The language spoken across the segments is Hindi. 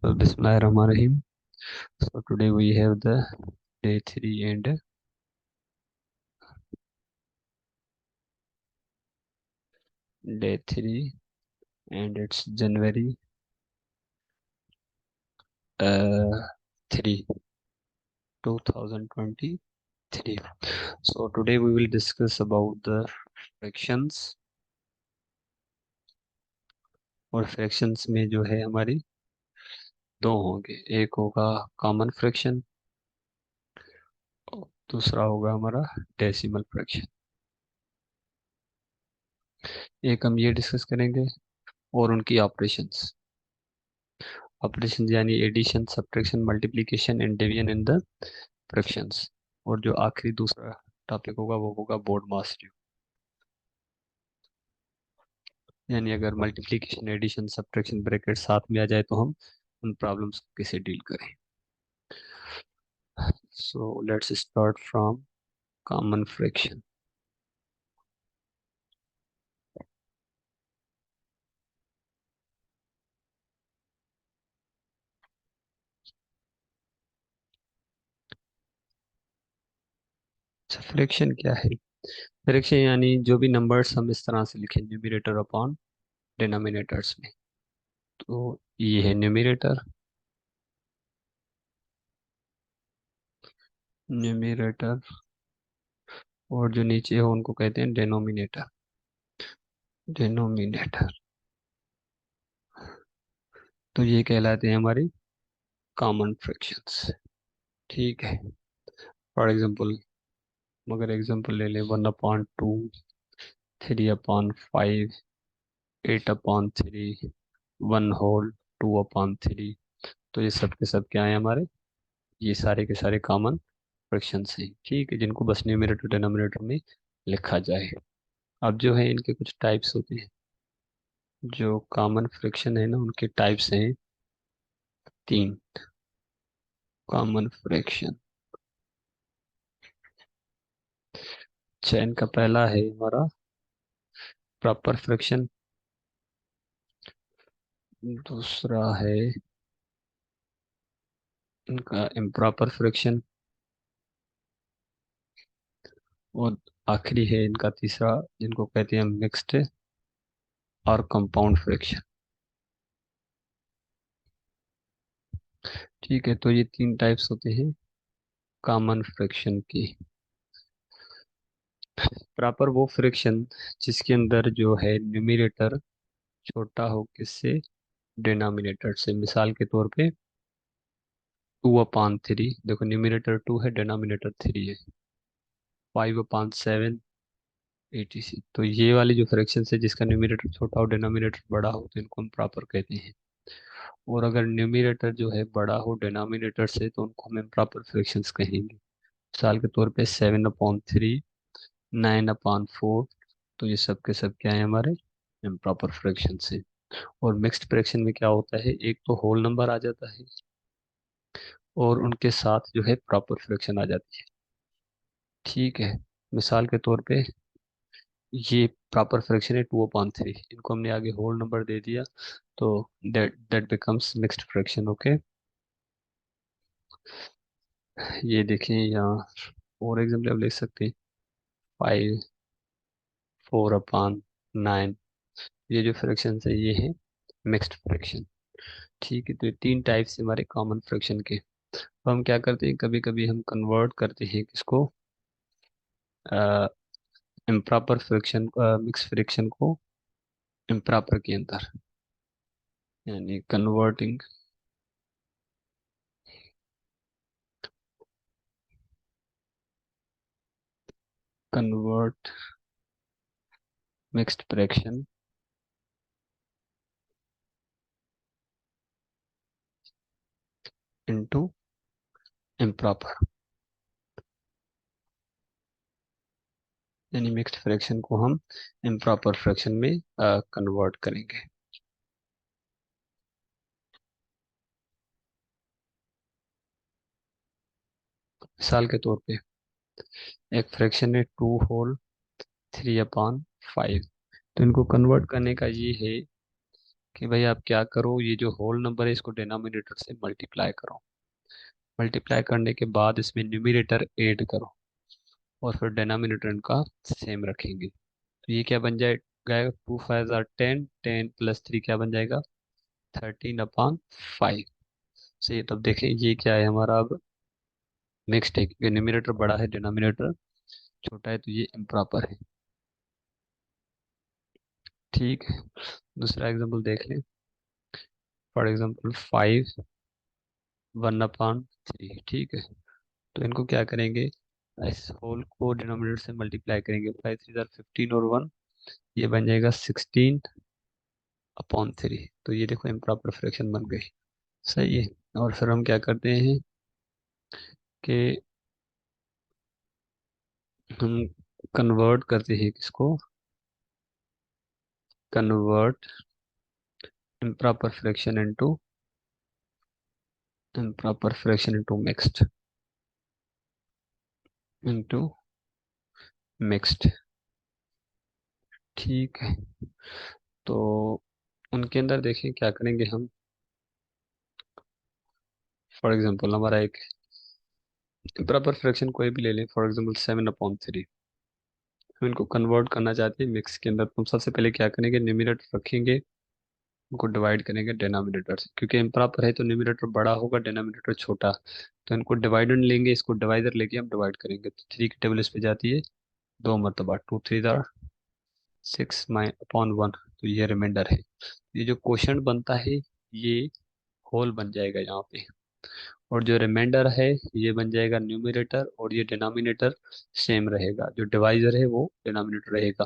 Bismillahirrahmanirrahim. So today we have the day 3 and it's January 3 2023. So today we will discuss about the fractions और fractions में जो है हमारी दो होंगे, एक होगा कॉमन फ्रैक्शन और दूसरा होगा हमारा डेसिमल फ्रैक्शन। एक हम ये डिस्कस करेंगे और उनकी ऑपरेशंस यानी addition, subtraction, multiplication and division in the fractions. और जो आखिरी दूसरा टॉपिक होगा वो होगा बोर्ड मास ड्यू, यानी अगर मल्टीप्लिकेशन, एडिशन, सब्ट्रैक्शन ब्रैकेट साथ में आ जाए तो हम उन प्रॉब्लम्स को कैसे डील करें। So let's start from common fraction. Fraction क्या है? फ्रैक्शन यानी जो भी नंबर्स हम इस तरह से लिखें, न्यूमरेटर अपॉन डिनोमिनेटर्स में। तो ये है न्यूमरेटर, न्यूमरेटर, और जो नीचे हो उनको कहते हैं डिनोमिनेटर, डिनोमिनेटर। तो ये कहलाते हैं हमारी कॉमन फ्रैक्शंस। ठीक है। फॉर एग्जांपल, मगर एग्जांपल ले लें 1/2, 3/5, 8/3, 1/2/3। तो ये सब के सब क्या है हमारे, ये सारे के सारे कॉमन फ्रैक्शंस हैं। ठीक है, जिनको बस न्यूमरेटर डिनोमिनेटर में लिखा जाए। अब जो है इनके कुछ टाइप्स होते हैं। जो कॉमन फ्रैक्शन है ना, उनके टाइप्स हैं तीन। कॉमन फ्रैक्शन, चैन का पहला है हमारा प्रॉपर फ्रैक्शन, दूसरा है इनका इम्प्रॉपर फ्रैक्शन, और आखिरी है इनका तीसरा, जिनको कहते हैं मिक्स्ड और कंपाउंड फ्रैक्शन। ठीक है, तो ये तीन टाइप्स होते हैं कॉमन फ्रैक्शन की। प्रॉपर वो फ्रैक्शन जिसके अंदर जो है न्यूमरेटर छोटा हो किससे, डिनोमिनेटर से। मिसाल के तौर पे 2/3, देखो न्यूमरेटर 2 है, डिनोमिनेटर 3 है। 5/7, etc। तो ये वाली जो फ्रैक्शन है जिसका न्यूमरेटर छोटा हो डिनोमिनेटर बड़ा हो, तो इनको हम प्रॉपर कहते हैं। और अगर न्यूमरेटर जो है बड़ा हो डिनोमिनेटर से, तो उनको हम इम्प्रॉपर फ्रैक्शंस कहेंगे। मिसाल के तौर पे 7/3, 9/4। तो ये सब के सब क्या है हमारे इम्प्रॉपर फ्रैक्शन से। और मिक्स्ड फ्रैक्शन में क्या होता है, एक तो होल नंबर आ जाता है और उनके साथ जो है प्रॉपर फ्रैक्शन आ जाती है। ठीक है, मिसाल के तौर पे ये प्रॉपर फ्रैक्शन है 2/3, इनको हमने आगे होल नंबर दे दिया, तो that that becomes mixed fraction. Okay, ये देखें यहाँ फॉर एग्जाम्पल आप लिख सकते हैं 5/4/9। ये जो फ्रैक्शन है ये है मिक्स्ड फ्रैक्शन। ठीक है, तो ये तीन टाइप्स हमारे कॉमन फ्रैक्शन के। तो हम क्या करते हैं, कभी कभी हम कन्वर्ट करते हैं किसको, इम्प्रॉपर फ्रैक्शन, मिक्स फ्रैक्शन को इम्प्रॉपर के अंदर, यानी converting, convert mixed fraction into improper, यानी मिक्स्ड फ्रैक्शन को हम इम्प्रॉपर फ्रैक्शन में कन्वर्ट करेंगे। मिसाल के तौर पे एक फ्रैक्शन है 2/3/5। तो इनको कन्वर्ट करने का ये है कि भाई आप क्या करो, ये जो होल नंबर है इसको डिनोमिनेटर से मल्टीप्लाई करो। मल्टीप्लाई करने के बाद इसमें न्यूमरेटर ऐड करो और फिर डिनोमिनेटर इनका सेम रखेंगे। तो ये क्या बन जाएगा, 2 5 जार 10, 10 + 3 क्या बन जाएगा, 13/5। सही है। तब देखें ये क्या है हमारा, अब मिक्स्ड है क्योंकि न्यूमरेटर बड़ा है डिनोमिनेटर छोटा है, तो ये इम्प्रॉपर है। ठीक है। दूसरा एग्जांपल देख लें। For example 5 1/3। ठीक है। तो इनको क्या करेंगे, इस होल को डिनोमिनेटर से मल्टीप्लाई करेंगे। 5 3 जार 15 और 1, ये बन जाएगा 16/3। तो ये देखो इम्प्रॉपर फ्रैक्शन बन गई। सही है। और फिर हम क्या करते हैं कि हम कन्वर्ट करते हैं किसको, convert improper fraction into into mixed. ठीक है। तो उनके अंदर देखें क्या करेंगे हम। फॉर एग्जांपल हमारा एक इम्प्रॉपर फ्रैक्शन कोई भी ले लें, फॉर एग्जांपल 7/3। हम इनको कन्वर्ट करना चाहते हैं मिक्स के अंदर, तो हम सबसे पहले क्या करेंगे, न्यूमरेटर रखेंगे, उनको डिवाइड करेंगे डिनोमिनेटर से, क्योंकि इम्प्रॉपर है तो न्यूमरेटर बड़ा होगा डिनोमिनेटर छोटा। तो इनको डिवाइडेंड लेंगे, इसको डिवाइडर लेके हम डिवाइड करेंगे, तो 3 की टेबल इस पे जाती है 2 मरतबा, 2 3 जार 6 अपॉन 1। तो ये रिमाइंडर है। ये जो क्वेश्चन बनता है ये होल बन जाएगा यहाँ पे, और जो रिमाइंडर है ये बन जाएगा न्यूमरेटर, और ये डिनोमिनेटर सेम रहेगा, जो डिवाइजर है वो डिनोमिनेटर रहेगा।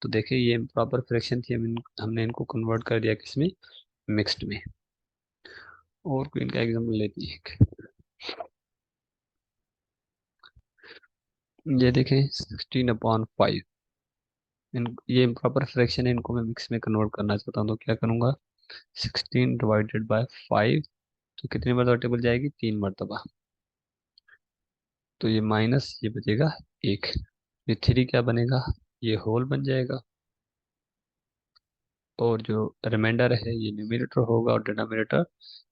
तो देखिए ये इम्प्रॉपर फ्रैक्शन थी, हमने इनको कन्वर्ट कर दिया किसमें, मिक्स्ड में। और कोई इनका एग्जाम्पल लेते हैं एक। ये देखें 16/5। ये इम्प्रॉपर फ्रैक्शन है, इनको मैं मिक्स में कन्वर्ट करना चाहता हूँ, तो क्या करूँगा, 16/5। तो कितनी मरतबा टेबल जाएगी, 3 मरतबा। तो ये माइनस ये बचेगा 1। ये 3 क्या बनेगा, ये होल बन जाएगा, और जो रिमाइंडर है ये न्यूमरेटर होगा और डिनोमिनेटर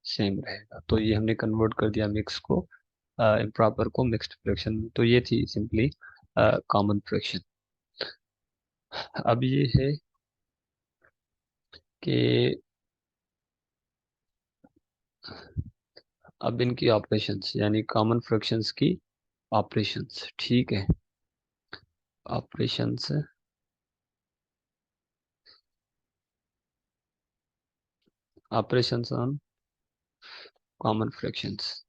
सेम रहेगा। तो ये हमने कन्वर्ट कर दिया मिक्स को, इम्प्रॉपर को मिक्स्ड फ्रैक्शन में। तो ये थी सिंपली कॉमन फ्रैक्शन। अब ये है कि अब इनकी ऑपरेशंस यानी कॉमन फ्रैक्शंस की ऑपरेशंस। ठीक है। Operations, operations on common fractions.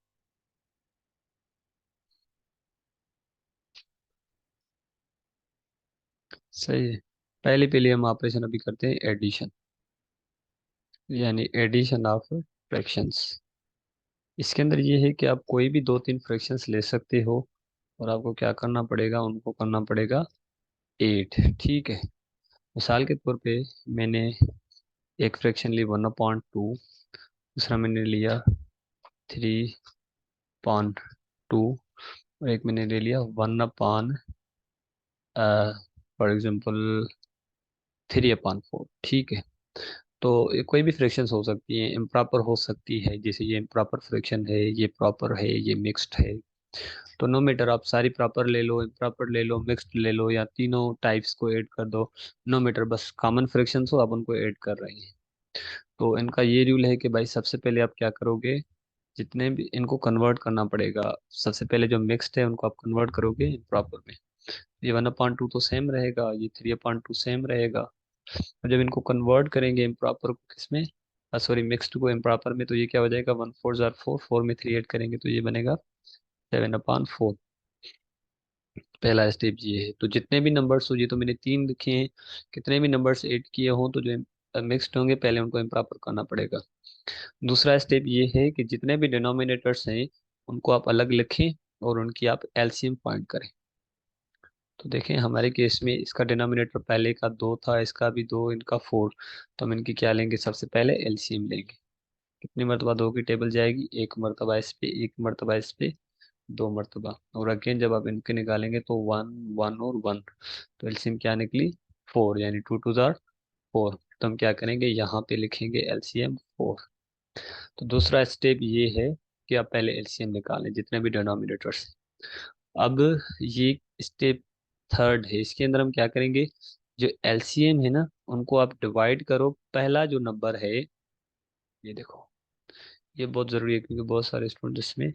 सही है। पहले पहले हम ऑपरेशन अभी करते हैं एडिशन, यानी एडिशन ऑफ फ्रैक्शंस। इसके अंदर ये है कि आप कोई भी 2 3 फ्रैक्शंस ले सकते हो, और आपको क्या करना पड़ेगा, उनको करना पड़ेगा 8। ठीक है। मिसाल के तौर पे मैंने एक फ्रैक्शन ली 1/2, दूसरा मैंने लिया 3/2, और एक मैंने ले लिया 1/, फॉर एग्जाम्पल 3/4। ठीक है। तो ये कोई भी फ्रैक्शंस हो सकती है, इम्प्रॉपर हो सकती है, जैसे ये इम्प्रॉपर फ्रैक्शन है, ये प्रॉपर है, ये मिक्स्ड है। तो नो मैटर, आप सारी प्रॉपर ले लो, इम्प्रॉपर ले लो, मिक्स्ड ले लो, या तीनों टाइप्स को ऐड कर दो। नो मैटर, बस कॉमन फ्रैक्शंस हो आप उनको ऐड कर रहे हैं। तो इनका ये रूल है कि भाई सबसे पहले आप क्या करोगे, जितने भी इनको कन्वर्ट करना पड़ेगा। सबसे पहले जो मिक्स्ड है उनको आप कन्वर्ट करोगे इम्प्रॉपर में। ये 1/2 तो सेम रहेगा, ये 3/2 सेम रहेगा। और जब इनको कन्वर्ट करेंगे इम्प्रॉपर को किसमें, सॉरी मिक्स्ड को इम्प्रॉपर में, तो ये क्या हो जाएगा, 1 4 जार 4, 4 में 3 ऐड करेंगे तो ये बनेगा 7/4। पहला स्टेप ये है। तो जितने भी नंबर्स हो, ये तो मैंने 3 लिखे हैं, कितने भी नंबर्स ऐड किए हों तो जो मिक्स्ड होंगे पहले उनको इम्प्रॉपर करना पड़ेगा। दूसरा स्टेप ये है कि जितने भी डिनोमिनेटर्स हैं उनको आप अलग लिखें और उनकी आप एलसीएम फाइंड करें। तो देखें हमारे केस में इसका डिनोमिनेटर पहले का 2 था, इसका भी 2, इनका 4। तो हम इनकी क्या लेंगे, सबसे पहले एलसीएम लेंगे। कितनी मरतबा 2 की टेबल जाएगी, 1 मरतबा इस पे, 1 मरतबा इस पे, 2 मरतबा। और अगेन जब आप इनके निकालेंगे तो 1 1 और 1, तो एलसीएम क्या निकली, 4, यानी 2 2 जार 4। तो हम क्या करेंगे, यहाँ पे लिखेंगे एलसीएम 4। तो दूसरा स्टेप ये है कि आप पहले एलसीएम निकालें जितने भी डिनोमिनेटर्स हैं। अब ये स्टेप थर्ड है, इसके अंदर हम क्या करेंगे, जो एलसीएम है ना उनको आप डिवाइड करो, पहला जो नंबर है, ये देखो, ये बहुत जरूरी है क्योंकि बहुत सारे स्टूडेंट इसमें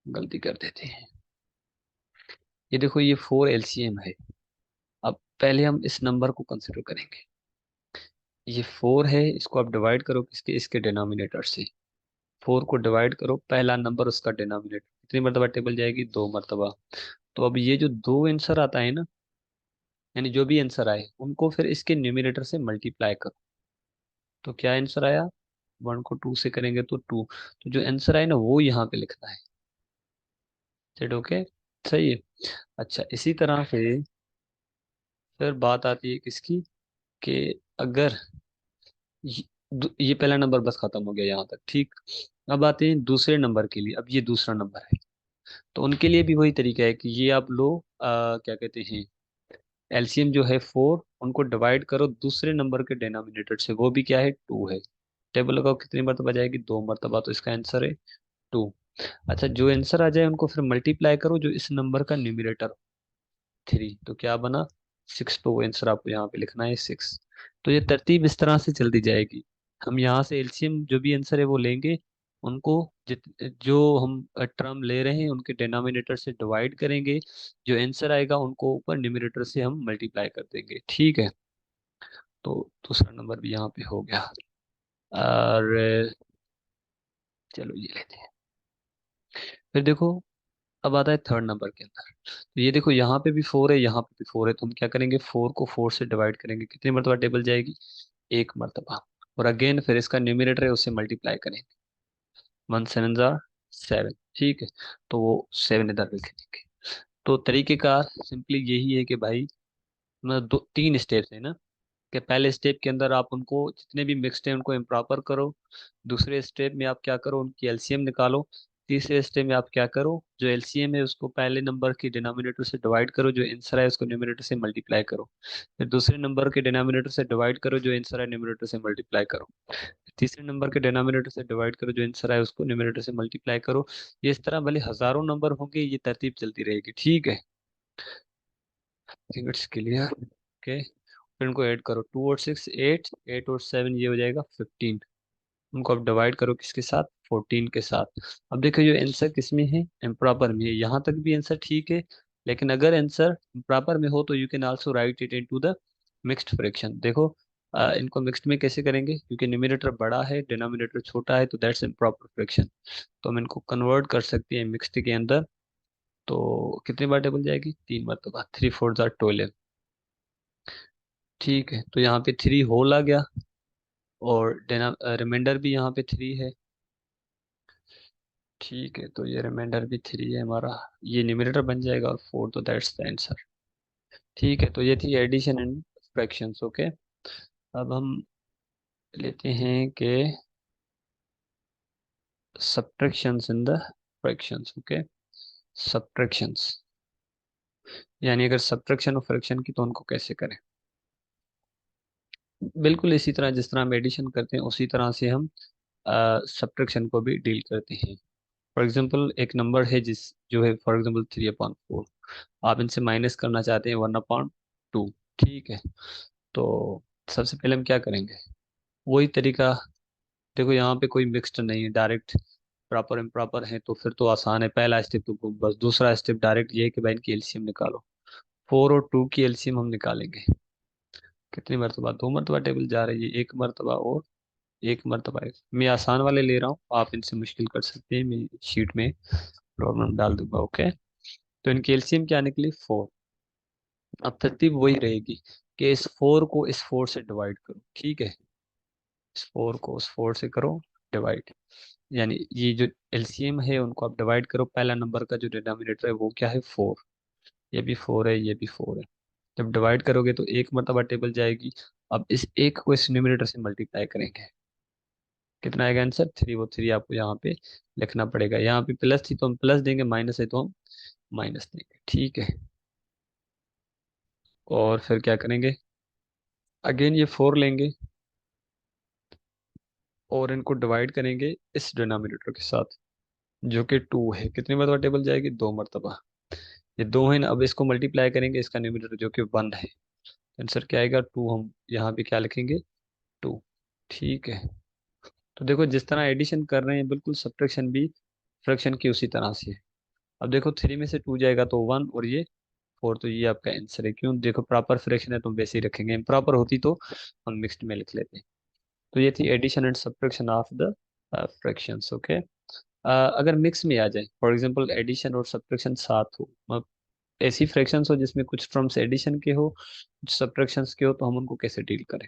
गलती कर देते हैं। ये देखो, ये 4 एलसीएम है। अब पहले हम इस नंबर को कंसिडर करेंगे। ये 4 है, इसको आप डिवाइड करो किसके, इसके डिनोमिनेटर से। 4 को डिवाइड करो, पहला नंबर उसका डिनोमिनेटर कितनी मरतबा टेबल जाएगी, 2 मरतबा। तो अब ये जो दो आंसर आता है ना, यानी जो भी आंसर आए उनको फिर इसके न्यूमिनेटर से मल्टीप्लाई करो। तो क्या आंसर आया, 1 को 2 से करेंगे तो 2। तो जो आंसर आए ना वो यहाँ पे लिखना है। चलो ओके, सही है। अच्छा, इसी तरह से फिर बात आती है किसकी, कि अगर ये पहला नंबर बस खत्म हो गया यहाँ तक, ठीक। अब आते हैं दूसरे नंबर के लिए। अब ये दूसरा नंबर है, तो उनके लिए भी वही तरीका है कि ये आप लो, क्या कहते हैं, एलसीएम जो है 4, उनको डिवाइड करो दूसरे नंबर के डिनोमिनेटर से, वो भी क्या है, 2 है। टेबल लगाओ कितनी मरतबा जाएगी, 2 मरतबा, तो इसका आंसर है 2। अच्छा, जो आंसर आ जाए उनको फिर मल्टीप्लाई करो जो इस नंबर का न्यूमिनेटर, 3, तो क्या बना, 6। तो वो आंसर आपको यहाँ पे लिखना है 6। तो ये तरतीब इस तरह से चलती जाएगी। हम यहाँ से एलसीएम जो भी आंसर है वो लेंगे, उनको जित जो हम टर्म ले रहे हैं उनके डिनोमिनेटर से डिवाइड करेंगे, जो आंसर आएगा उनको ऊपर न्यूमिनेटर से हम मल्टीप्लाई कर देंगे, ठीक है। तो दूसरा नंबर भी यहाँ पे हो गया। और चलो ये लेते हैं। फिर देखो, अब आता है थर्ड नंबर के अंदर। तो ये देखो, यहाँ पे भी 4 है, यहाँ पे भी 4 है, तो हम क्या करेंगे, 4 को 4 से डिवाइड करेंगे, कितनी मरतबा टेबल जाएगी, 1 मरतबा। और अगेन फिर इसका न्यूमिनेटर है उससे मल्टीप्लाई करेंगे, 1 7 7, ठीक है। तो वो 7 इधर लिख देंगे। तो तरीकेकार सिंपली यही है कि भाई, मतलब दो तीन स्टेप्स है ना, कि पहले स्टेप के अंदर आप उनको जितने भी मिक्स्ड हैं उनको इम्प्रॉपर करो। दूसरे स्टेप में आप क्या करो, उनकी एलसीएम निकालो। तीसरे स्टेप में आप क्या करो, जो एलसीएम है उसको पहले नंबर के डिनोमिनेटर से डिवाइड करो, जो आंसर है उसको न्यूमरेटर से मल्टीप्लाई करो। फिर दूसरे नंबर के डिनोमिनेटर से डिवाइड करो, जो आंसर है न्यूमरेटर से मल्टीप्लाई करो। तीसरे नंबर के डिनोमिनेटर से डिवाइड करो, जो आंसर है उसको न्यूमरेटर से मल्टीप्लाई करो। ये इस तरह भले हजारों नंबर होंगे, ये तरतीब चलती रहेगी, ठीक है। It's clear, okay. फिर इनको ऐड करो, 2 और 6 8, 8 और 7 ये हो जाएगा 15। उनको अब डिवाइड करो किसके साथ, 14 के साथ। अब देखो ये आंसर किस में है, इम्प्रॉपर में है। यहाँ तक भी आंसर ठीक है, लेकिन अगर आंसर इम्प्रॉपर में हो तो you can also right it into the mixed fraction. देखो, इनको मिक्स्ड में कैसे करेंगे, क्योंकि न्यूमरेटर बड़ा है डिनोमिनेटर छोटा है, तो दैट्स इम्प्रॉपर फ्रैक्शन। तो हम इनको कन्वर्ट कर सकते हैं मिक्स्ड के अंदर। तो कितनी बार टेबल जाएगी, 3 मरतबा, 3 4 12, ठीक है। तो यहाँ पे 3 होल आ गया, और रिमाइंडर भी यहाँ पे 3 है, ठीक है। तो ये रिमाइंडर भी 3 है हमारा, ये न्यूमरेटर बन जाएगा, और 4, तो दैट्स द आंसर, ठीक है। तो ये थी एडिशन एंड फ्रैक्शंस, ओके। अब हम लेते हैं कि subtractions in the fractions, okay. Subtractions, यानी अगर सब्ट्रैक्शन और फ्रैक्शन की तो उनको कैसे करें। बिल्कुल इसी तरह जिस तरह हम एडिशन करते हैं उसी तरह से हम सब्ट्रैक्शन को भी डील करते हैं। फॉर एग्जांपल एक नंबर है जिस जो है फॉर एग्जांपल 3/4, आप इनसे माइनस करना चाहते हैं 1/2, ठीक है। तो सबसे पहले हम क्या करेंगे, वही तरीका। देखो यहाँ पे कोई मिक्स्ड नहीं है, डायरेक्ट प्रॉपर इम्प्रॉपर है, तो फिर तो आसान है, पहला स्टेप तो बस। दूसरा स्टेप डायरेक्ट ये है कि भाई इनकी एलसीएम निकालो। 4 और 2 की एलसीएम हम निकालेंगे, कितनी मरतबा, 2 मरतबा टेबल जा रही है, 1 मरतबा और 1 मरतबा है। मैं आसान वाले ले रहा हूँ, आप इनसे मुश्किल कर सकते हैं, मैं शीट में प्रॉब्लम डाल दूंगा, ओके। तो इनकी एलसीएम क्या निकली, 4। अब तरतीब वही रहेगी कि इस 4 को इस 4 से डिवाइड करो, ठीक है। इस 4 को उस 4 से करो डिवाइड, यानी ये जो एलसीएम है उनको आप डिवाइड करो, पहला नंबर का जो डिनोमिनेटर है वो क्या है, 4। ये भी 4 है, ये भी 4 है। जब डिवाइड करोगे तो 1 मरतबा टेबल जाएगी। अब इस एक को इस न्यूमरेटर से मल्टीप्लाई करेंगे, कितना आएगा आंसर, 3। वो 3 आपको यहाँ पे लिखना पड़ेगा, यहाँ पे प्लस थी तो हम प्लस देंगे, माइनस है तो हम माइनस देंगे, ठीक है। और फिर क्या करेंगे, अगेन ये 4 लेंगे, और इनको डिवाइड करेंगे इस डिनोमिनेटर के साथ जो कि 2 है। कितनी मरतबा टेबल जाएगी? 2 मरतबा। ये 2 है ना, अब इसको मल्टीप्लाई करेंगे इसका न्यूमरेटर जो कि 1 है। आंसर क्या आएगा? 2। हम यहाँ पे क्या लिखेंगे? 2। ठीक है। तो देखो जिस तरह एडिशन कर रहे हैं बिल्कुल सब्ट्रैक्शन भी फ्रैक्शन की उसी तरह से है। अब देखो 3 में से 2 जाएगा तो 1 और ये 4, तो ये आपका आंसर है। क्यों? देखो प्रॉपर फ्रैक्शन है तो हम वैसे ही रखेंगे, इम्प्रॉपर होती तो हम मिक्स्ड में लिख लेते। तो ये थी addition and subtraction of the fractions. Okay. अगर मिक्स में आ जाए, फॉर एग्जांपल एडिशन और सब्ट्रैक्शन साथ हो, मतलब ऐसी फ्रैक्शंस हो जिसमें कुछ टर्म्स एडिशन के हो कुछ सब्ट्रैक्शंस के हो, तो हम उनको कैसे डील करें?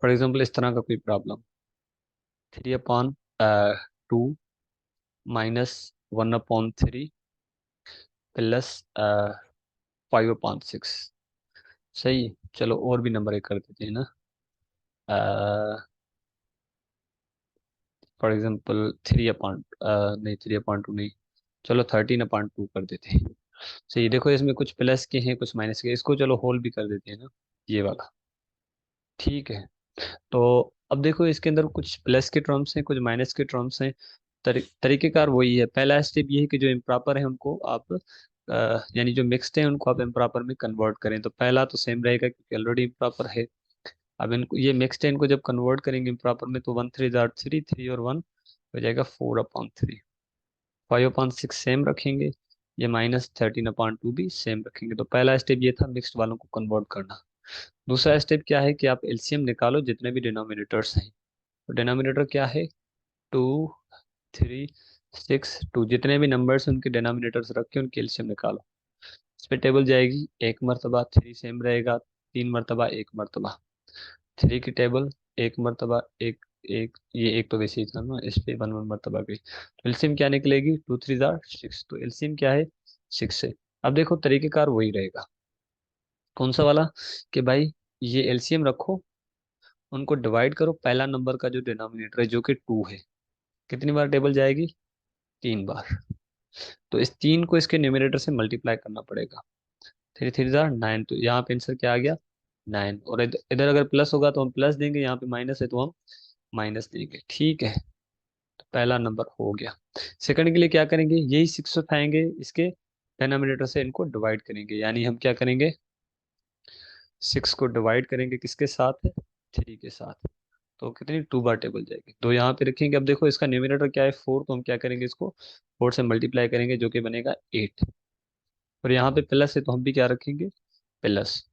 फॉर एग्जांपल इस तरह का कोई प्रॉब्लम, 3/2 -1/3 प्लस 5/6। सही। चलो और भी नंबर एक कर देते हैं ना। फॉर एग्जांपल 3/2 नहीं, चलो 13/2 कर देते हैं। सही। देखो इसमें कुछ प्लस के हैं कुछ माइनस के, इसको चलो होल भी कर देते हैं ना, ये वाला। ठीक है। तो अब देखो इसके अंदर कुछ प्लस के टर्म्स हैं कुछ माइनस के टर्म्स हैं। तरीकेकार वही है। पहला स्टेप ये है कि जो इम्प्रॉपर है उनको आप यानी जो मिक्स्ड है उनको आप इम्प्रॉपर में कन्वर्ट करें। तो पहला तो सेम रहेगा क्योंकि ऑलरेडी इम्प्रॉपर है। अब इनको ये मिक्स्ड है, इनको जब कन्वर्ट करेंगे इम्प्रॉपर में तो 1 3 3 और 1 हो जाएगा 4/3। 5/6 सेम रखेंगे। ये -13/2 भी सेम रखेंगे। तो पहला स्टेप ये था मिक्स्ड वालों को कन्वर्ट करना। दूसरा स्टेप क्या है कि आप एलसीएम निकालो जितने भी डिनोमिनेटर्स हैं। तो डिनोमिनेटर क्या है? 2 3 6 2, जितने भी नंबर्स हैं उनके डिनोमिनेटर्स रख के उनकी एलसीएम निकालो। इस पे टेबल जाएगी 1 मरतबा, 3 सेम रहेगा, 3 मरतबा, 1 मरतबा। 3 की टेबल 1 मरतबा, एक एक, ये एक तो वैसे ही था ना, इस पे 1 1 मरतबा गई। तो एलसीएम क्या निकलेगी? 2 3 6। तो एलसीएम क्या है? 6 है। अब देखो तरीकेकार वही रहेगा। कौन सा वाला? कि भाई ये एलसीएम रखो, उनको डिवाइड करो, पहला नंबर का जो डिनोमिनेटर है जो कि 2 है, कितनी बार टेबल जाएगी? 3 बार। तो इस 3 को इसके न्यूमरेटर से मल्टीप्लाई करना पड़ेगा। 3 3 9, तो यहाँ पे आंसर क्या आ गया? 9। और इधर इधर अगर प्लस होगा तो हम प्लस देंगे, यहाँ पे माइनस है तो हम माइनस देंगे। ठीक है। तो पहला नंबर हो गया। सेकंड के लिए क्या करेंगे? यही 6 उठाएंगे, इसके डिनोमिनेटर से इनको डिवाइड करेंगे। यानी हम क्या करेंगे? 6 को डिवाइड करेंगे किसके साथ? 3 के साथ। तो कितनी 2 बार टेबल जाएगी? तो यहाँ पे रखेंगे। अब देखो इसका न्यूमरेटर क्या है? 4, तो हम क्या करेंगे? इसको 4 से मल्टीप्लाई करेंगे जो कि बनेगा 8। और यहाँ पे प्लस है तो हम भी क्या रखेंगे? प्लस।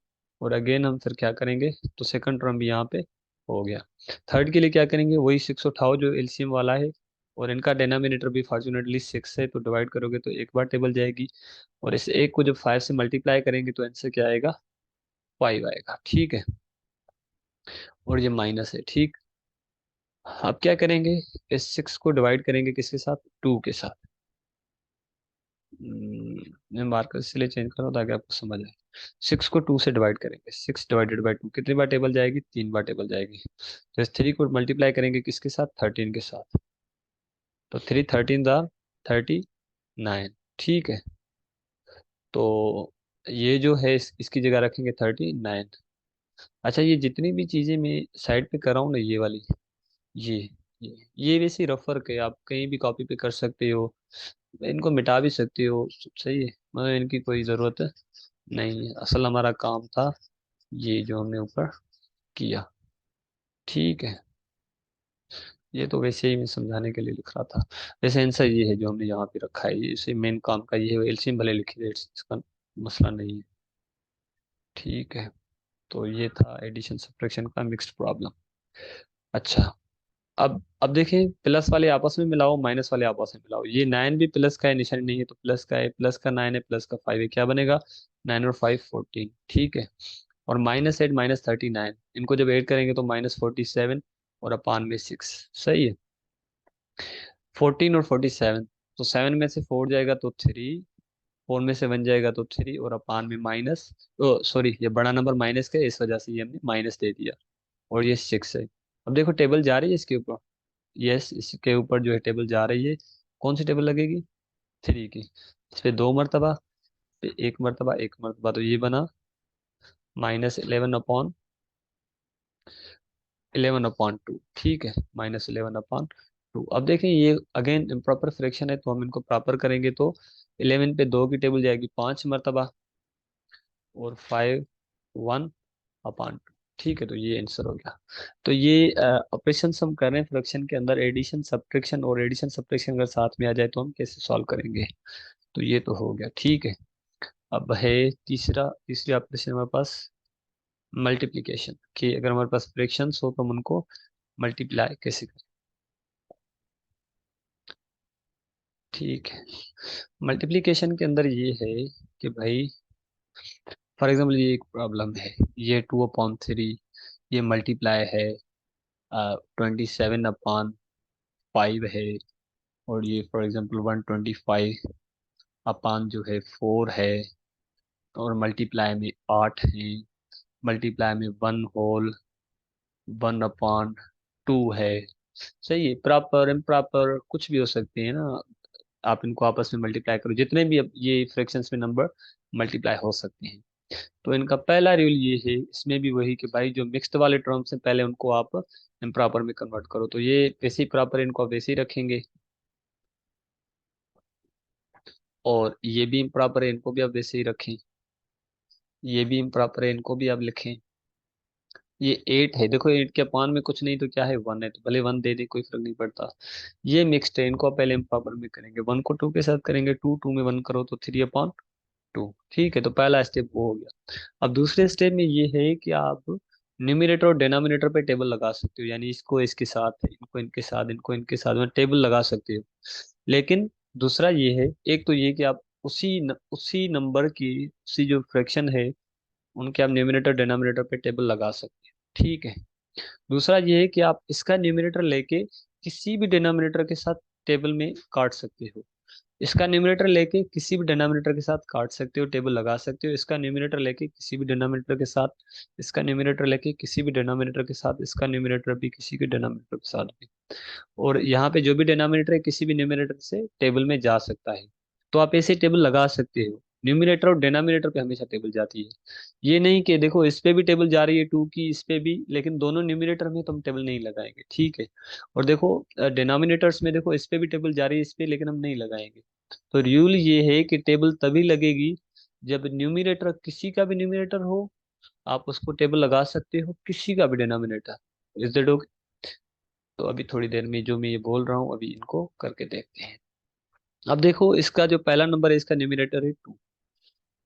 और अगेन हम फिर क्या करेंगे? तो सेकंड टर्म भी यहाँ पे हो गया। थर्ड के लिए क्या करेंगे? वही 6 उठाओ जो एलसीएम वाला है, और इनका डिनोमिनेटर भी फॉर्चुनेटली 6 है, तो डिवाइड करोगे तो 1 बार टेबल जाएगी। और इस एक को जब 5 से मल्टीप्लाई करेंगे तो आंसर क्या आएगा? 5 आएगा। ठीक है। और ये माइनस है। ठीक। अब क्या करेंगे? इस 6 को डिवाइड करेंगे किसके साथ? 2 के साथ। मैं मार्कर इसलिए चेंज कर रहा हूँ ताकि आपको समझ आए। 6 को 2 से डिवाइड करेंगे, 6 डिवाइडेड बाई 2 कितनी बार टेबल जाएगी? 3 बार टेबल जाएगी। तो इस 3 को मल्टीप्लाई करेंगे किसके साथ? 13 के साथ। तो 3 13 दा 39। ठीक है। तो ये जो है इसकी जगह रखेंगे 39। अच्छा, ये जितनी भी चीजें मैं साइड पे कर रहा हूँ ना, ये वाली, ये ये वैसे रफ वर्क है, आप कहीं भी कॉपी पे कर सकते हो, इनको मिटा भी सकते हो। सही है, मतलब इनकी कोई ज़रूरत नहीं है। असल हमारा काम था ये जो हमने ऊपर किया। ठीक है। ये तो वैसे ही मैं समझाने के लिए लिख रहा था। वैसे आंसर ये है जो हमने यहाँ पे रखा है, ये इसे मेन काम का ये है। एलसीएम भले लिखी है, इसका मसला नहीं है। ठीक है। तो ये था एडिशन सब्ट्रैक्शन का मिक्स्ड प्रॉब्लम। अच्छा, अब देखें, प्लस वाले आपस में मिलाओ, माइनस वाले आपस में मिलाओ। ये 9 भी प्लस का है, निशानी नहीं है तो प्लस का है, प्लस का 9 है, प्लस का 5 है, क्या बनेगा? 9 और 5 14। ठीक है। और -8 -39, इनको जब ऐड करेंगे तो -47 और अपान में 6। सही है। 14 और 47, तो 7 में से 4 जाएगा तो 3, 4 में से 1 जाएगा तो 3, और अपान में माइनस, ओ सॉरी, ये बड़ा नंबर माइनस का है, इस वजह से ये हमने माइनस दे दिया। और ये 6 है। अब देखो टेबल जा रही है इसके ऊपर। यस, इसके ऊपर जो है टेबल जा रही है। कौन सी टेबल लगेगी? 3 की। इस पे 2 मरतबा, पे 1 मरतबा, 1 मरतबा, तो ये बना -11/3। 11/2, ठीक है, -11/2। अब देखें ये अगेन इम्प्रॉपर फ्रैक्शन है, तो हम इनको प्रॉपर करेंगे तो 11 पे 2 की टेबल जाएगी 5 मरतबा, और 5 1/2, ठीक है। तो ये आंसर हो गया। तो ये ऑपरेशन हम कर रहे हैं फ्रैक्शन के अंदर, एडिशन सब्ट्रैक्शन, और एडिशन सब्ट्रैक्शन अगर साथ में आ जाए तो हम कैसे सॉल्व करेंगे। तो ये तो हो गया, ठीक है। अब है तीसरी ऑपरेशन हमारे पास, मल्टीप्लिकेशन, कि अगर हमारे पास फ्रैक्शंस हो तो हम उनको मल्टीप्लाई कैसे करें। ठीक है, मल्टीप्लिकेशन के अंदर ये है कि भाई फॉर एग्जाम्पल ये एक प्रॉब्लम है, ये 2/3, ये मल्टीप्लाई है 27/5 है, और ये फॉर एग्जाम्पल 125 जो है 4 है, और मल्टीप्लाई में 8 है, मल्टीप्लाई में 1/2 है। सही है, प्रॉपर इम्प्रॉपर कुछ भी हो सकते हैं ना, आप इनको आपस में मल्टीप्लाई करो, जितने भी अब ये फ्रैक्शंस में नंबर मल्टीप्लाई हो सकते हैं। तो इनका पहला रूल ये है, इसमें भी वही कि भाई जो मिक्स्ड वाले टर्म्स हैं पहले उनको आप इम्प्रॉपर में कन्वर्ट करो। तो ये वैसे ही प्रॉपर, इनको आप वैसे ही रखेंगे, और ये भी इम्प्रॉपर है, इनको भी आप वैसे ही रखें, ये भी इम्प्रॉपर है, इनको भी आप लिखें। ये 8 है, देखो 8 के अपान में कुछ नहीं तो क्या है, 1 है, तो भले 1 दे दे, कोई फर्क नहीं पड़ता। ये मिक्स्ड है, इनको आप पहले इम्प्रॉपर में करेंगे, 1 को 2 के साथ करेंगे, 2 में 1 करो तो 3/2, ठीक है। तो पहला स्टेप वो हो गया। अब दूसरे स्टेप में ये है कि आप न्यूमरेटर और डिनोमिनेटर पे टेबल लगा सकते हो, यानी इसको इसके साथ, इनको इनके साथ, इनको इनके साथ में टेबल लगा सकते हो। लेकिन दूसरा ये है, एक तो ये कि आप उसी नंबर की, उसी जो फ्रैक्शन है उनके आप न्यूमरेटर डिनोमिनेटर पे टेबल लगा सकते हैं, ठीक है। दूसरा ये है कि आप इसका न्यूमरेटर लेके किसी भी डिनोमिनेटर के साथ टेबल में काट सकते हो, इसका न्यूमरेटर लेके किसी भी डिनोमिनेटर के साथ काट सकते हो, टेबल लगा सकते हो, इसका न्यूमरेटर लेके किसी भी डिनोमिनेटर के साथ, इसका न्यूमरेटर लेके किसी भी डिनोमिनेटर के साथ, इसका न्यूमरेटर भी किसी के डिनोमिनेटर के साथ भी, और यहाँ पे जो भी डिनोमिनेटर है किसी भी न्यूमरेटर से टेबल में जा सकता है। तो आप ऐसे टेबल लगा सकते हो, न्यूमरेटर और डिनोमिनेटर पे हमेशा टेबल जाती है। ये नहीं कि देखो इस पे भी टेबल जा रही है 2 की, इस पे भी, लेकिन दोनों न्यूमरेटर में तो हम टेबल नहीं लगाएंगे, ठीक है। और देखो डिनोमिनेटर्स में देखो इस पे भी टेबल जा रही है इस पे, लेकिन हम नहीं लगाएंगे। तो रूल ये है कि टेबल तभी लगेगी जब न्यूमरेटर किसी का भी न्यूमरेटर हो, आप उसको टेबल लगा सकते हो, किसी का भी डिनोमिनेटर। Is that okay? तो अभी थोड़ी देर में जो मैं ये बोल रहा हूँ अभी इनको करके देखते हैं। अब देखो इसका जो पहला नंबर है इसका डिनोमिनेटर है 2।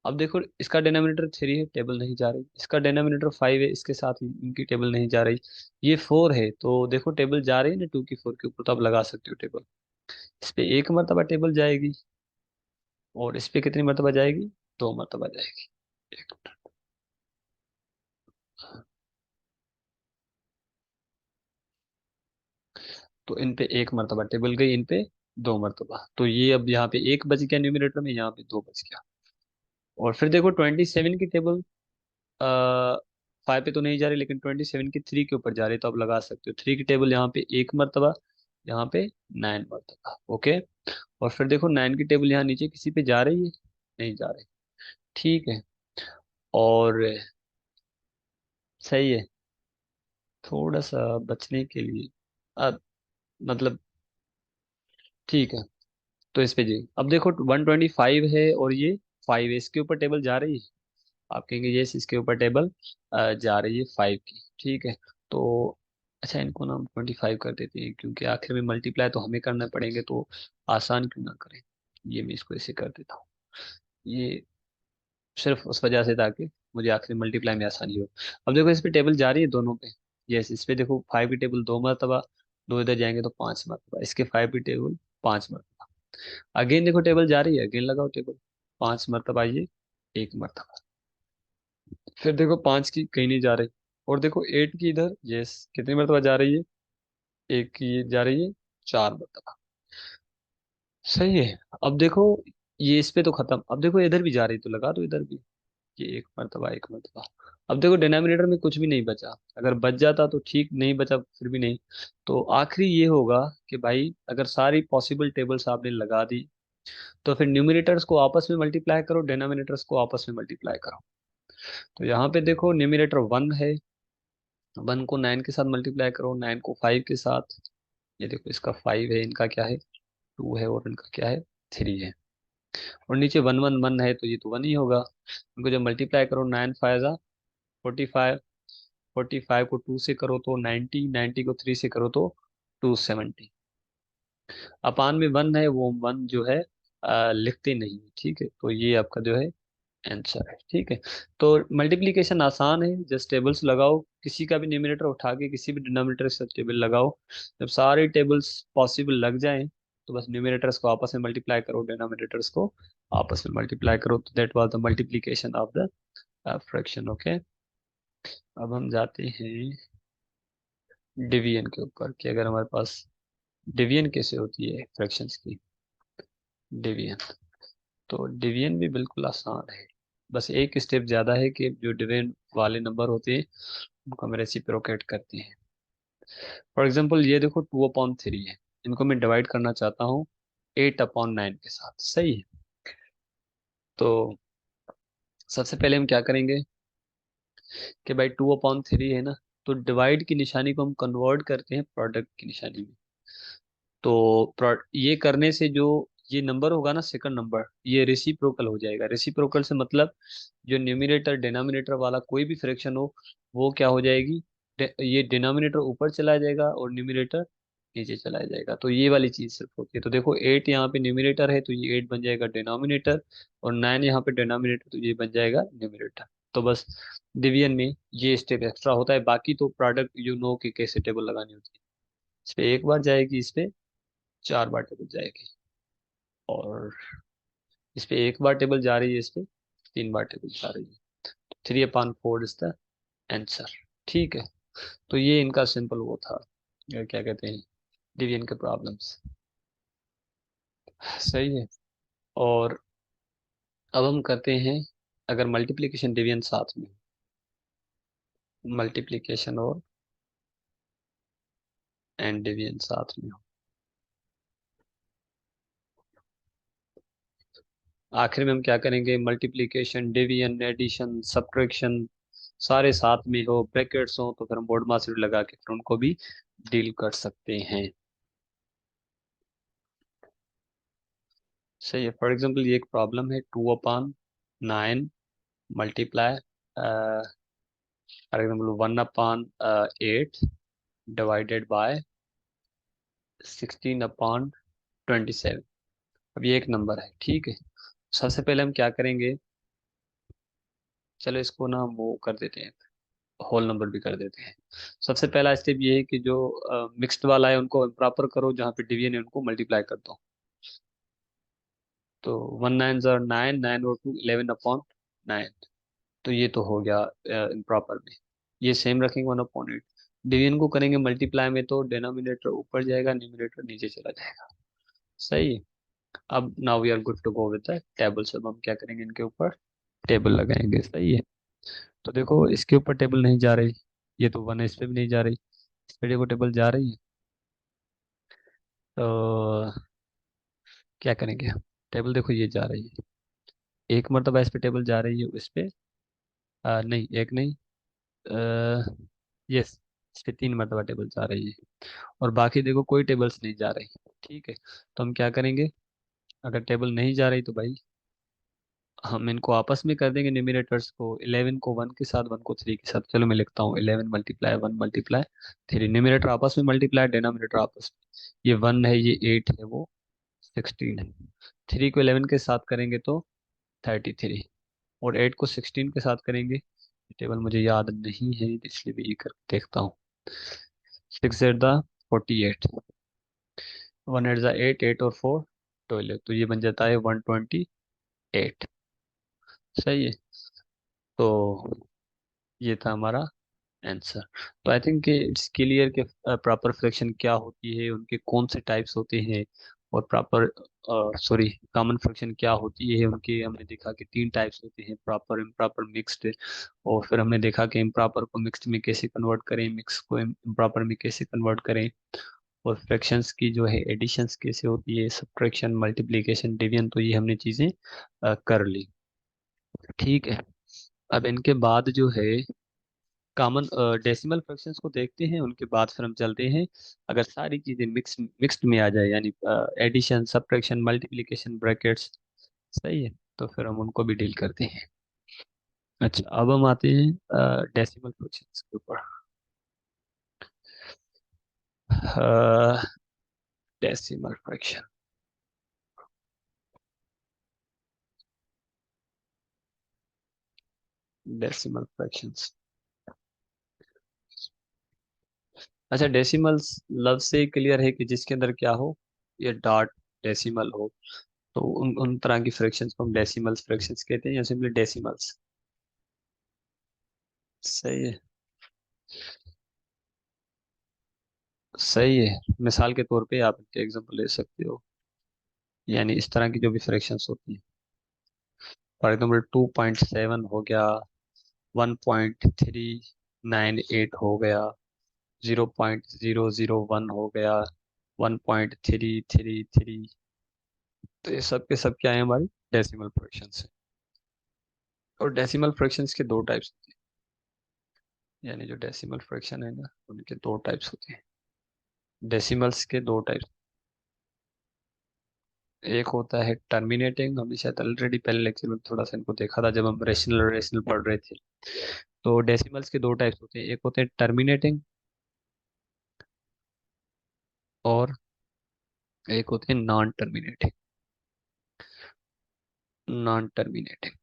अब देखो इसका डिनोमिनेटर 3 है, टेबल नहीं जा रही, इसका डिनोमिनेटर 5 है, इसके साथ ही इनकी टेबल नहीं जा रही। ये 4 है, तो देखो टेबल जा रही है ना 2 की 4 के ऊपर, तो आप लगा सकते हो टेबल। इस पे एक मरतबा टेबल जाएगी, और इस पे कितनी मरतबा जाएगी, 2 मरतबा जाएगी। एक मिनट। तो इन पे एक मरतबा टेबल गई, इन पे 2 मरतबा, तो ये अब यहाँ पे एक बच गया न्यूमरेटर में, यहाँ पे 2 बच गया। और फिर देखो 27 की टेबल 5 पे तो नहीं जा रही, लेकिन 27 की 3 के ऊपर जा रही है, तो आप लगा सकते हो 3 की टेबल यहाँ पे एक मरतबा, यहाँ पे 9 मरतबा, ओके। और फिर देखो 9 की टेबल यहाँ नीचे किसी पे जा रही है, नहीं जा रही, ठीक है। और सही है, थोड़ा सा बचने के लिए अब, मतलब, ठीक है। तो इस पे जी अब देखो 125 है, और ये 5 है, इसके ऊपर टेबल जा रही है, आप कहेंगे यस इसके ऊपर टेबल जा रही है 5 की, ठीक है। तो अच्छा, इनको ना हम 25 कर देते हैं, क्योंकि आखिर में मल्टीप्लाई तो हमें करना पड़ेंगे, तो आसान क्यों ना करें। ये मैं इसको ऐसे कर देता हूँ, ये सिर्फ उस वजह से ताकि मुझे आखिर मल्टीप्लाई में आसानी हो। अब देखो इस पे टेबल जा रही है दोनों पे, यस इस पे देखो 5 की टेबल 2 मरतबा, 2 इधर जाएंगे तो 5 मरतबा, इसके 5 की टेबल 5 मरतबा। अगेन देखो टेबल जा रही है, अगेन लगाओ टेबल, 5 मरतबा ये, 1 मरतबा। फिर देखो 5 की कहीं नहीं जा रही, और देखो 8 की इधर, यस कितनी मरतबा जा रही है, एक की जा रही है 4 मरतबा, सही है। अब देखो ये इस पे तो खत्म, अब देखो इधर भी जा रही, तो लगा दो इधर भी, ये 1 मरतबा 1 मरतबा। अब देखो डिनोमिनेटर में कुछ भी नहीं बचा, अगर बच जाता तो ठीक, नहीं बचा फिर भी नहीं। तो आखिरी ये होगा कि भाई अगर सारी पॉसिबल टेबल्स आपने लगा दी, तो फिर न्यूमिनेटर्स को आपस में मल्टीप्लाई करो, डिनोमिनेटर्स को आपस में मल्टीप्लाई करो। तो यहाँ पे देखो न्यूमिनेटर 1 है, वन को नाइन के साथ मल्टीप्लाई करो, नाइन को फाइव के साथ, ये देखो इसका फाइव है, इनका क्या है टू है, और इनका क्या है थ्री है, और नीचे वन वन वन है तो ये तो वन ही होगा। इनको जब मल्टीप्लाई करो, नाइन फाइव जा 45, 45 को टू से करो तो 90, 90 को थ्री से करो तो 270। अपान में वन है, वो वन जो है लिखते नहीं है, ठीक है, तो ये आपका जो है आंसर है, ठीक है। तो मल्टीप्लिकेशन आसान है, जस्ट टेबल्स लगाओ, किसी का भी न्यूमरेटर उठा के किसी भी डिनोमिनेटर के साथ टेबल लगाओ। जब सारे टेबल्स पॉसिबल लग जाएं तो बस न्यूमरेटर्स को आपस में मल्टीप्लाई करो, डिनोमिनेटर्स को आपस में मल्टीप्लाई करो, तो that was the multiplication of the fraction, okay. अब हम जाते हैं डिवीजन के ऊपर, कि अगर हमारे पास डिवीजन कैसे होती है फ्रैक्शंस की, डिवीजन। तो डिवीजन भी बिल्कुल आसान है, बस एक स्टेप ज़्यादा है कि जो डिवीजन वाले नंबर होते हैं उनको हम रेसिप्रोकेट करते हैं। फॉर एग्जांपल ये देखो 2/3 है, इनको मैं डिवाइड करना चाहता हूँ 8/9 के साथ, सही है। तो सबसे पहले हम क्या करेंगे कि भाई 2/3 है ना, तो डिवाइड की निशानी को हम कन्वर्ट करते हैं प्रोडक्ट की निशानी में। तो ये करने से जो ये नंबर होगा ना सेकंड नंबर, ये रेसिप्रोकल हो जाएगा। रेसिप्रोकल से मतलब जो न्यूमरेटर डिनोमिनेटर वाला कोई भी फ्रैक्शन हो, वो क्या हो जाएगी, ये डिनोमिनेटर ऊपर चला जाएगा और न्यूमरेटर नीचे चला जाएगा, तो ये वाली चीज सिर्फ होती है। तो देखो 8 यहाँ पे न्यूमरेटर है तो ये 8 बन जाएगा डिनोमिनेटर, और 9 यहाँ पे डिनोमिनेटर तो ये बन जाएगा न्यूमरेटर। तो बस डिवीजन में ये स्टेप एक्स्ट्रा होता है, बाकी तो प्रोडक्ट यू नो कि कैसे टेबल लगानी होती है। इस पे एक बार जाएगी, इस पे चार बार टेबल जाएगी, और इस पे एक बार टेबल जा रही है, इस पे तीन बार टेबल जा रही है। 3/4 इज द आंसर, ठीक है। तो ये इनका सिंपल वो था, क्या कहते हैं, डिवीजन के प्रॉब्लम्स, सही है। और अब हम करते हैं, अगर मल्टीप्लिकेशन डिवीजन साथ में, मल्टीप्लिकेशन और एंड डिवीजन साथ में हो, आखिर में हम क्या करेंगे, मल्टीप्लिकेशन डिवीजन एडिशन सब्ट्रैक्शन सारे साथ में हो, ब्रैकेट्स हो, तो फिर हम बोर्ड मास्टर लगा के फिर उनको भी डील कर सकते हैं, सही है। फॉर एग्जांपल ये एक प्रॉब्लम है, 2/9 multiply for example 1/8 divided by 16/27। अब ये एक नंबर है, ठीक है। सबसे पहले हम क्या करेंगे, चलो इसको ना हम वो कर देते हैं, होल नंबर भी कर देते हैं। सबसे पहला स्टेप ये है कि जो मिक्स्ड वाला है उनको प्रॉपर करो, जहाँ पे डिवीजन है उनको मल्टीप्लाई कर दो। तो 1 9 9, 9 और 2 11/9, तो ये तो हो गया इम्प्रॉपर में। ये सेम रखेंगे 1/8, डिवीजन को करेंगे मल्टीप्लाई में तो डिनोमिनेटर ऊपर जाएगा, न्यूमरेटर नीचे चला जाएगा, सही है। अब now we are good to go with the tables. अब हम क्या करेंगे, इनके ऊपर टेबल लगाएंगे, सही है। तो देखो इसके ऊपर टेबल नहीं जा रही, ये तो वन है, इस पे भी नहीं जा रही, इस पे देखो टेबल जा रही है, तो क्या करेंगे हम, टेबल देखो ये जा रही है, एक मरतबा इस पे टेबल जा रही है, इस पे नहीं, एक नहीं, यस, इस पे तीन मरतबा टेबल जा रही है, और बाकी देखो कोई टेबल्स नहीं जा रही, ठीक है। तो हम क्या करेंगे, अगर टेबल नहीं जा रही तो भाई हम इनको आपस में कर देंगे, न्यूमरेटर्स को 11 को वन के साथ, वन को थ्री के साथ। चलो मैं लिखता हूँ 11 × 1 × 3, न्यूमरेटर आपस में मल्टीप्लाई, डिनोमिनेटर आपस में, ये वन है, ये 8 है, वो 16 है। थ्री को 11 के साथ करेंगे तो 33, और 8 को 16 के साथ करेंगे, टेबल मुझे याद नहीं है इसलिए भी ये कर देखता हूँ, 6 8 1 8 8, 8 और 4 12, तो ये बन जाता है 128, सही है। तो ये था हमारा आंसर। तो आई थिंक इट्स क्लियर कि प्रॉपर फ्रैक्शन क्या होती है, उनके कौन से टाइप्स होते हैं, और प्रॉपर सॉरी कॉमन फ्रैक्शन क्या होती है उनके, हमने देखा कि तीन टाइप्स होते हैं, प्रॉपर, इम्प्रॉपर, मिक्स्ड। और फिर हमने देखा कि इम्प्रॉपर को मिक्स्ड में कैसे कन्वर्ट करें, मिक्स को इम्प्रॉपर में कैसे कन्वर्ट करें, और फ्रैक्शंस की जो है एडिशंस कैसे होती है, सब्ट्रैक्शन, मल्टीप्लिकेशन, डिवीजन, तो ये हमने चीज़ें कर ली, ठीक है। अब इनके बाद जो है कॉमन डेसिमल फ्रैक्शंस को देखते हैं, उनके बाद फिर हम चलते हैं। अगर सारी चीजें मिक्स्ड में आ जाए, यानी एडिशन, सब्ट्रैक्शन, मल्टीप्लिकेशन, ब्रैकेट्स, सही है, तो फिर हम उनको भी डील करते हैं। अच्छा, अब हम आते हैं डेसिमल फ्रैक्शंस के ऊपर। Decimal fraction, decimal fractions. अच्छा, डेसिमल्स लफ्ज से क्लियर है कि जिसके अंदर क्या हो, ये डॉट डेसिमल हो, तो उन उन तरह की फ्रैक्शंस को हम डेसिमल्स फ्रैक्शंस कहते हैं, या सिंपली डेसिमल्स। सही है, सही है। मिसाल के तौर पे आप इनके एग्जांपल ले सकते हो, यानी इस तरह की जो भी फ्रैक्शंस होती हैं। फॉर एग्जांपल 2.7 हो गया, 1.398 हो गया, 0.001 हो गया, 1.333। तो ये सब के सब क्या है, हमारी डेसिमल फ्रैक्शंस है। और डेसिमल फ्रैक्शंस के दो टाइप्स होते हैं, यानी जो डेसिमल फ्रैक्शन है ना, उनके दो टाइप्स होते हैं। डेसिमल्स के दो टाइप्स। एक होता है टर्मिनेटिंग, हमने शायद ऑलरेडी पहले लेक्चर में थोड़ा सा इनको देखा था जब हम रेशनल रेशनल पढ़ रहे थे। तो डेसिमल्स के दो टाइप्स होते हैं, एक होते हैं टर्मिनेटिंग, और एक होते हैं नॉन टर्मिनेटिंग। Non terminating.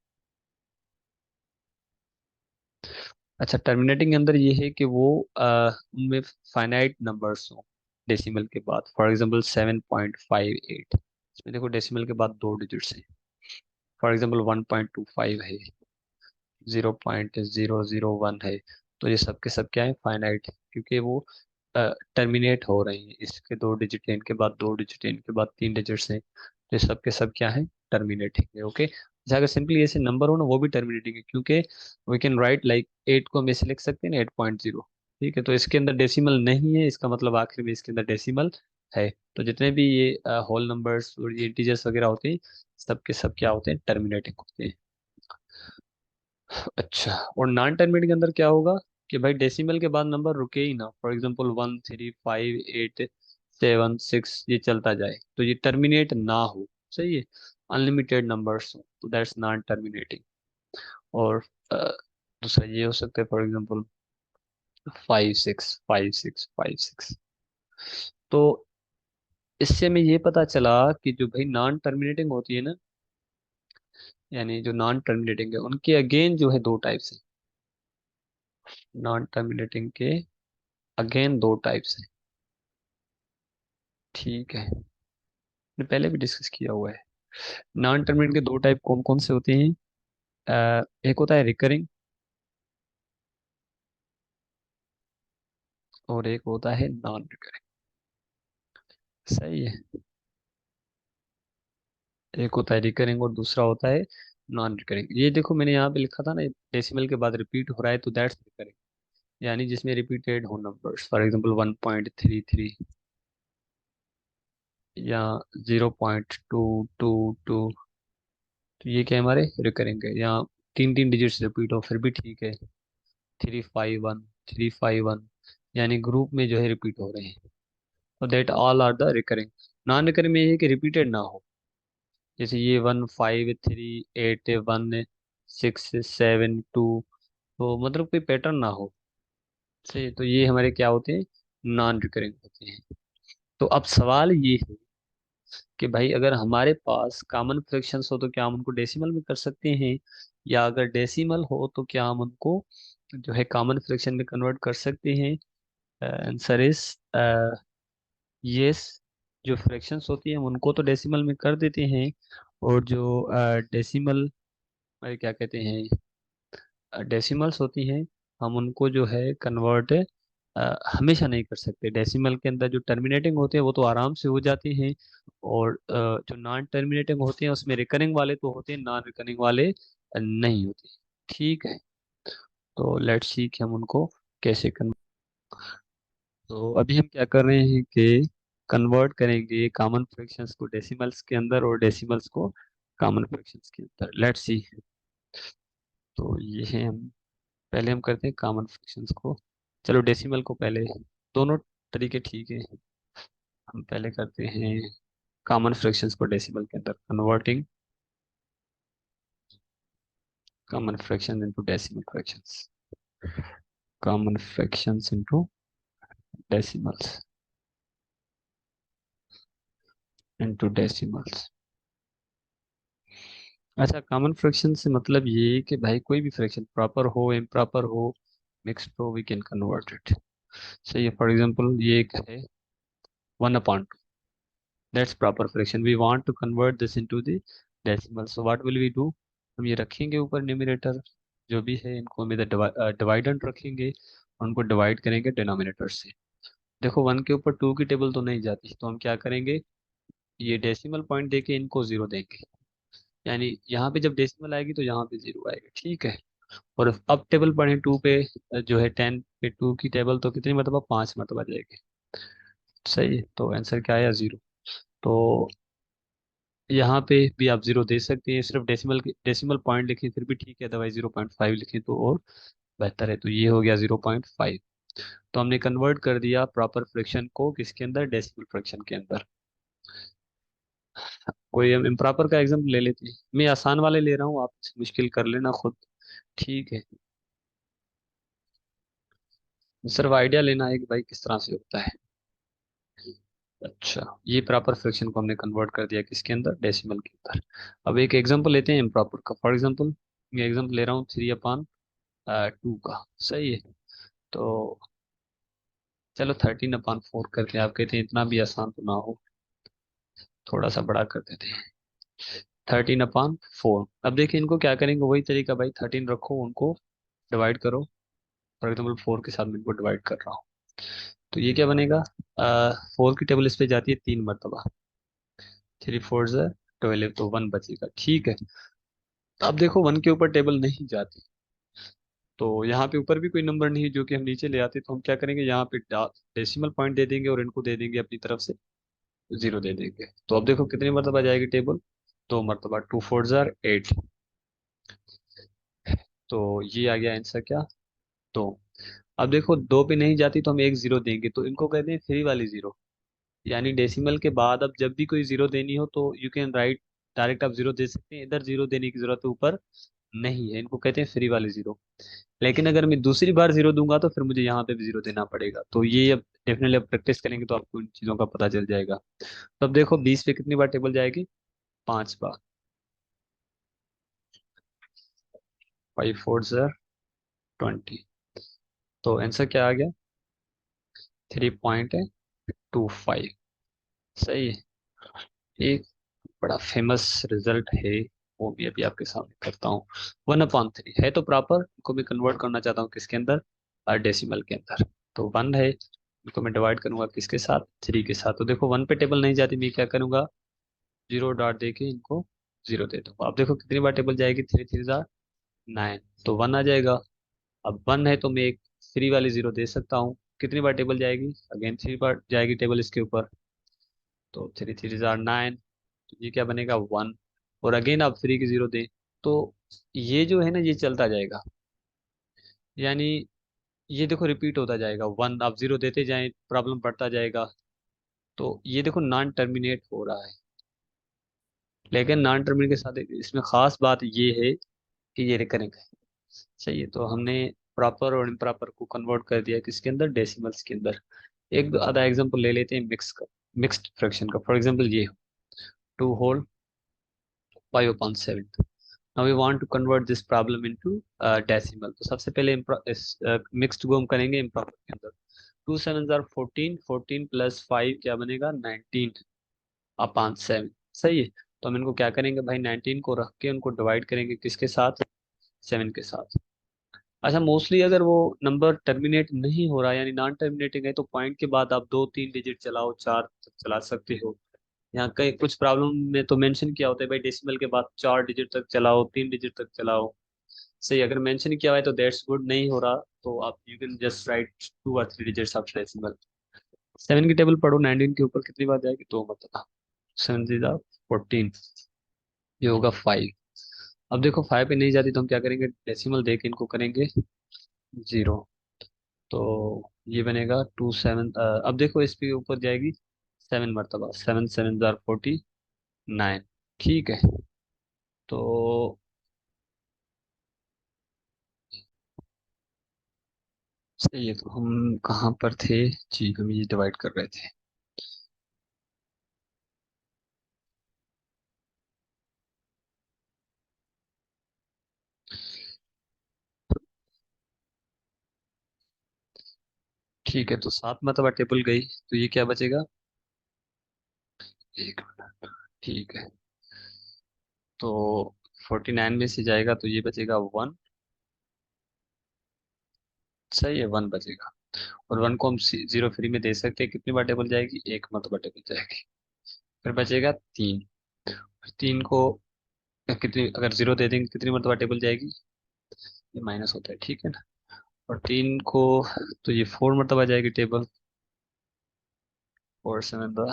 अच्छा, टर्मिनेटिंग के अंदर ये है कि वो उनमें फाइनाइट नंबर्स हो डेसिमल के बाद। फॉर एग्जांपल 7.58, इसमें देखो डेसिमल के बाद दो डिजिट्स हैं। फॉर एग्जांपल 1.25 है, 0.001 है। तो ये सब के सब क्या है, फाइनाइट, क्योंकि वो टर्मिनेट हो रही हैं। इसके दो डिजिट हैं, इनके बाद दो डिजिट हैं, इनके बाद तीन डिजिट्स हैं, तो ये सब के सब क्या है, टर्मिनेटिंग है। ओके, अच्छा, अगर सिंपली ऐसे नंबर हो ना, वो भी टर्मिनेटिंग है, क्योंकि वी कैन राइट लाइक 8 को हम ऐसे लिख सकते हैं ना, 8.0। ठीक है, तो इसके अंदर डेसिमल नहीं है, इसका मतलब आखिर में इसके अंदर डेसिमल है। तो जितने भी ये होल नंबर्स और ये इंटीजर्स वगैरह होते हैं, सब के सब क्या होते हैं, टर्मिनेटिंग होते हैं। अच्छा, और नॉन टर्मिनेट के अंदर क्या होगा कि भाई डेसिमल के बाद नंबर रुके ही ना। फॉर एग्जांपल 1, 3, 5, 8, 7, 6, ये चलता जाए, तो ये टर्मिनेट ना हो। सही है, अनलिमिटेड नंबर्स हो, तो दैट्स नॉन टर्मिनेटिंग। और अ, दूसरा ये हो सकता है, फॉर एग्जांपल 5, 6, 5, 6, 5, 6। तो इससे हमें ये पता चला कि जो भाई नॉन टर्मिनेटिंग होती है ना, यानी जो नॉन टर्मिनेटिंग है, उनके अगेन जो है दो टाइप्स हैं। नॉन टर्मिनेटिंग के अगेन दो टाइप्स हैं। ठीक है, ने पहले भी डिस्कस किया हुआ है। नॉन टर्मिनेट के दो टाइप कौन कौन से होते हैं? एक होता है रिकरिंग, और एक होता है नॉन रिकरिंग। सही है, एक होता है रिकरिंग और दूसरा होता है नॉन रिकरिंग। ये देखो मैंने यहाँ पे लिखा था ना, डेसिमल के बाद रिपीट हो रहा है, तो दैट्स रिकरिंग, यानी जिसमें रिपीटेड हो नंबर्स। फॉर एग्जांपल 1.33 या 0.222, तो ये क्या है, हमारे रिकरिंग है। या तीन तीन डिजिट्स रिपीट हो फिर भी ठीक है, 351, 351, यानी ग्रुप में जो है रिपीट हो रहे हैं, और that all are the recurring. Non recurring में ये है कि रिपीटेड ना हो, जैसे ये 1, 5, 3, 8, 1, 6, 7, 2, तो मतलब कोई पैटर्न ना हो। सही, तो ये हमारे क्या होते हैं, नॉन रिकरिंग होते हैं। तो अब सवाल ये है कि भाई अगर हमारे पास कॉमन फ्रैक्शंस हो तो क्या हम उनको डेसिमल में कर सकते हैं, या अगर डेसिमल हो तो क्या हम उनको जो है कॉमन फ्रैक्शन में कन्वर्ट कर सकते हैं? Answer is yes. जो फ्रैक्शंस होती हैं हम उनको तो डेसिमल में कर देते हैं, और जो डेसिमल क्या कहते हैं, डेसिमल्स होती हैं, हम उनको जो है कन्वर्ट हमेशा नहीं कर सकते। डेसिमल के अंदर जो टर्मिनेटिंग होते हैं वो तो आराम से हो जाते हैं, और जो नॉन टर्मिनेटिंग होते हैं उसमें रिकरिंग वाले तो होते हैं, नॉन रिकरिंग वाले नहीं होते। ठीक है, तो लेट्स सी कि हम उनको कैसे कन्वर्ट। तो अभी हम क्या कर रहे हैं कि कन्वर्ट करेंगे कॉमन फ्रैक्शंस को डेसिमल्स के अंदर, और डेसिमल्स को कॉमन फ्रैक्शंस के अंदर। लेट्स सी, तो ये है हम पहले हम करते हैं कॉमन फ्रैक्शंस को। चलो डेसिमल को पहले, दोनों तरीके ठीक है। हम पहले करते हैं कॉमन फ्रैक्शंस को डेसिमल के अंदर converting common fraction into decimal fractions, common fractions into decimals, into decimals. अच्छा, कॉमन फ्रैक्शन से मतलब ये है कि भाई कोई भी फ्रैक्शन प्रॉपर हो इम्प्रॉपर हो मिक्स्ड हो, वी कैन कन्वर्ट इट। सही है। फॉर एग्जांपल ये एक है 1/2, that's proper fraction, we want to convert this into the decimal, so what will we do, हम ये रखेंगे ऊपर न्यूमरेटर जो भी है, इनको हम इधर डिवाइडेंट रखेंगे और उनको डिवाइड करेंगे डिनोमिनेटर से। देखो 1 के ऊपर 2 की टेबल तो नहीं जाती, तो हम क्या करेंगे, ये डेसिमल पॉइंट देके इनको 0 देंगे, यानी यहाँ पे जब डेसिमल आएगी तो यहाँ पे 0 आएगा, ठीक है। और अब टेबल पढ़े 2 पे, जो है 10 पे 2 की टेबल, तो कितनी मरतबा, 5 मरतबा जाएगी। सही है, तो आंसर क्या आया, 0। तो यहाँ पे भी आप 0 दे सकते हैं, सिर्फ डेसिमल पॉइंट लिखें फिर भी ठीक है, अदरवाइज 0.5 लिखें तो और बेहतर है। तो ये हो गया 0.5। तो हमने कन्वर्ट कर दिया प्रॉपर फ्रैक्शन को किसके अंदर, डेसिमल फ्रैक्शन के अंदर। कोई हम इम्प्रॉपर का एग्जाम्पल ले लेते हैं, मैं आसान वाले ले रहा हूँ, आप मुश्किल कर लेना खुद, ठीक है। सिर्फ आइडिया लेना है कि भाई किस तरह से होता है। अच्छा, ये प्रॉपर फ्रैक्शन को हमने कन्वर्ट कर दिया किसके अंदर, डेसिमल के अंदर। अब एक एग्जांपल लेते हैं इम्प्रॉपर का। फॉर एग्जांपल ये एग्जांपल ले रहा हूँ 3/2 का। सही है। तो चलो 13/4 करते हैं, आप कहते हैं इतना भी आसान तो ना हो, थोड़ा सा बड़ा कर देते हैं। 13/4, अब देखिए इनको क्या करेंगे, वही तरीका भाई, 13 रखो उनको डिवाइड करो। फॉर एग्जाम्पल 4 के साथ मैं इनको डिवाइड कर रहा हूँ, तो ये क्या बनेगा, 4 की टेबल इस पे जाती है 3 मरतबा, 3 4 12, तो 1 बचेगा, ठीक है। अब देखो 1 के ऊपर टेबल नहीं जाती, तो यहाँ पे ऊपर भी कोई नंबर नहीं है जो कि हम नीचे ले आते, तो हम क्या करेंगे, यहाँ पे डेसिमल पॉइंट दे देंगे और इनको दे देंगे अपनी तरफ से 0 दे देंगे। तो अब देखो कितनी मरतबा जाएगी टेबल, 2 मरतबा, 2 4 8। तो ये आ गया आंसर क्या, तो अब देखो 2 पे नहीं जाती तो हम एक 0 देंगे, तो इनको कहते हैं फ्री वाली 0, यानी डेसिमल के बाद अब जब भी कोई 0 देनी हो तो यू कैन राइट, डायरेक्ट आप 0 दे सकते हैं, इधर 0 देने की जरूरत है ऊपर नहीं है, इनको कहते हैं फ्री वाली 0। लेकिन अगर मैं दूसरी बार 0 दूंगा तो फिर मुझे यहाँ पे भी 0 देना पड़ेगा, तो ये अब डेफिनेटली अब प्रैक्टिस करेंगे तो आपको इन चीज़ों का पता चल जाएगा। तो अब देखो 20 पे कितनी बार टेबल जाएगी, 5 बार, 5 4 20, तो आंसर क्या आ गया, 3.25। सही है। एक बड़ा फेमस रिजल्ट है, वो भी अभी आपके सामने करता हूँ। 1/3 है तो प्रॉपर, इनको मैं कन्वर्ट करना चाहता हूँ किसके अंदर, डेसिमल के अंदर। तो 1 है, इनको मैं डिवाइड करूंगा किसके साथ, 3 के साथ। तो देखो 1 पे टेबल नहीं जाती, मैं क्या करूंगा, 0 डॉट दे के इनको 0 दे दूंगा। अब देखो कितनी बार टेबल जाएगी, 3 3 9, तो 1 आ जाएगा। अब 1 है तो मैं एक फ्री वाली 0 दे सकता हूँ, कितनी बार टेबल जाएगी, अगेन 3 बार जाएगी टेबल इसके ऊपर, तो 3 3 9, तो ये क्या बनेगा, 1। और अगेन आप फ्री की 0 दें, तो ये जो है ना ये चलता जाएगा, यानी ये देखो रिपीट होता जाएगा, 1 आप 0 देते जाएं, प्रॉब्लम बढ़ता जाएगा। तो ये देखो नॉन टर्मिनेट हो रहा है, लेकिन नॉन टर्मिनेट के साथ इसमें खास बात ये है कि ये रिकरिंग है। सही है, तो हमने प्रॉपर और इम्प्रॉपर को कन्वर्ट कर दिया किसके अंदर, डेसिमल्स के अंदर। एक दो आधा एग्जांपल ले लेते हैं मिक्स्ड फ्रैक्शन का। फॉर एग्जांपल ये 2 whole 5/7। Now we want to convert this problem into decimal, तो सबसे पहले इस मिक्स्ड को हम करेंगे इम्प्रॉपर के अंदर। 2 7 14, 14 + 5 क्या बनेगा, 19/7। सही है। तो हम इनको क्या करेंगे भाई, 19 को रख के उनको डिवाइड करेंगे किसके साथ, 7 के साथ। अच्छा, मोस्टली अगर वो नंबर टर्मिनेट नहीं हो रहा है यानी नॉन टर्मिनेटिंग है, तो पॉइंट के बाद आप 2 3 डिजिट चलाओ, 4 तक चला सकते हो। यहाँ कई कुछ प्रॉब्लम में तो मेंशन किया होता है भाई डेसिमल के बाद 4 डिजिट तक चलाओ, 3 डिजिट तक चलाओ। सही, अगर मेंशन किया हुआ है तो दैट्स गुड, नहीं हो रहा तो आप यू कैन जस्ट राइट 2 और 3 डिजिट्स ऑफ डेसिमल। 7 की टेबल पढ़ो, 19 के ऊपर कितनी बार जाएगी, तो मतलब 7 14, ये होगा 5। अब देखो 5 पे नहीं जाती तो हम क्या करेंगे, डेसिमल दे के इनको करेंगे जीरो। तो ये बनेगा 2 7, अब देखो इस पे ऊपर जाएगी 7 मरतबा, 7 7 जार 49। ठीक है। तो सही है, तो हम कहाँ पर थे? जी, हम ये डिवाइड कर रहे थे। ठीक है, तो 7 मरतबा टेबल गई, तो ये क्या बचेगा? 1 मिनट। ठीक है। तो 49 में से जाएगा तो ये बचेगा 1। सही है, 1 बचेगा। और 1 को हम 0 फ्री में दे सकते हैं, कितनी बार टेबल जाएगी? 1 मरतबा टेबल जाएगी। फिर बचेगा 3। 3 को कितनी, अगर 0 दे देंगे कितनी मरतबा टेबल जाएगी? ये माइनस होता है, ठीक है ना। और 3 को, तो ये 4 मरतबा जाएगी टेबल। 4 7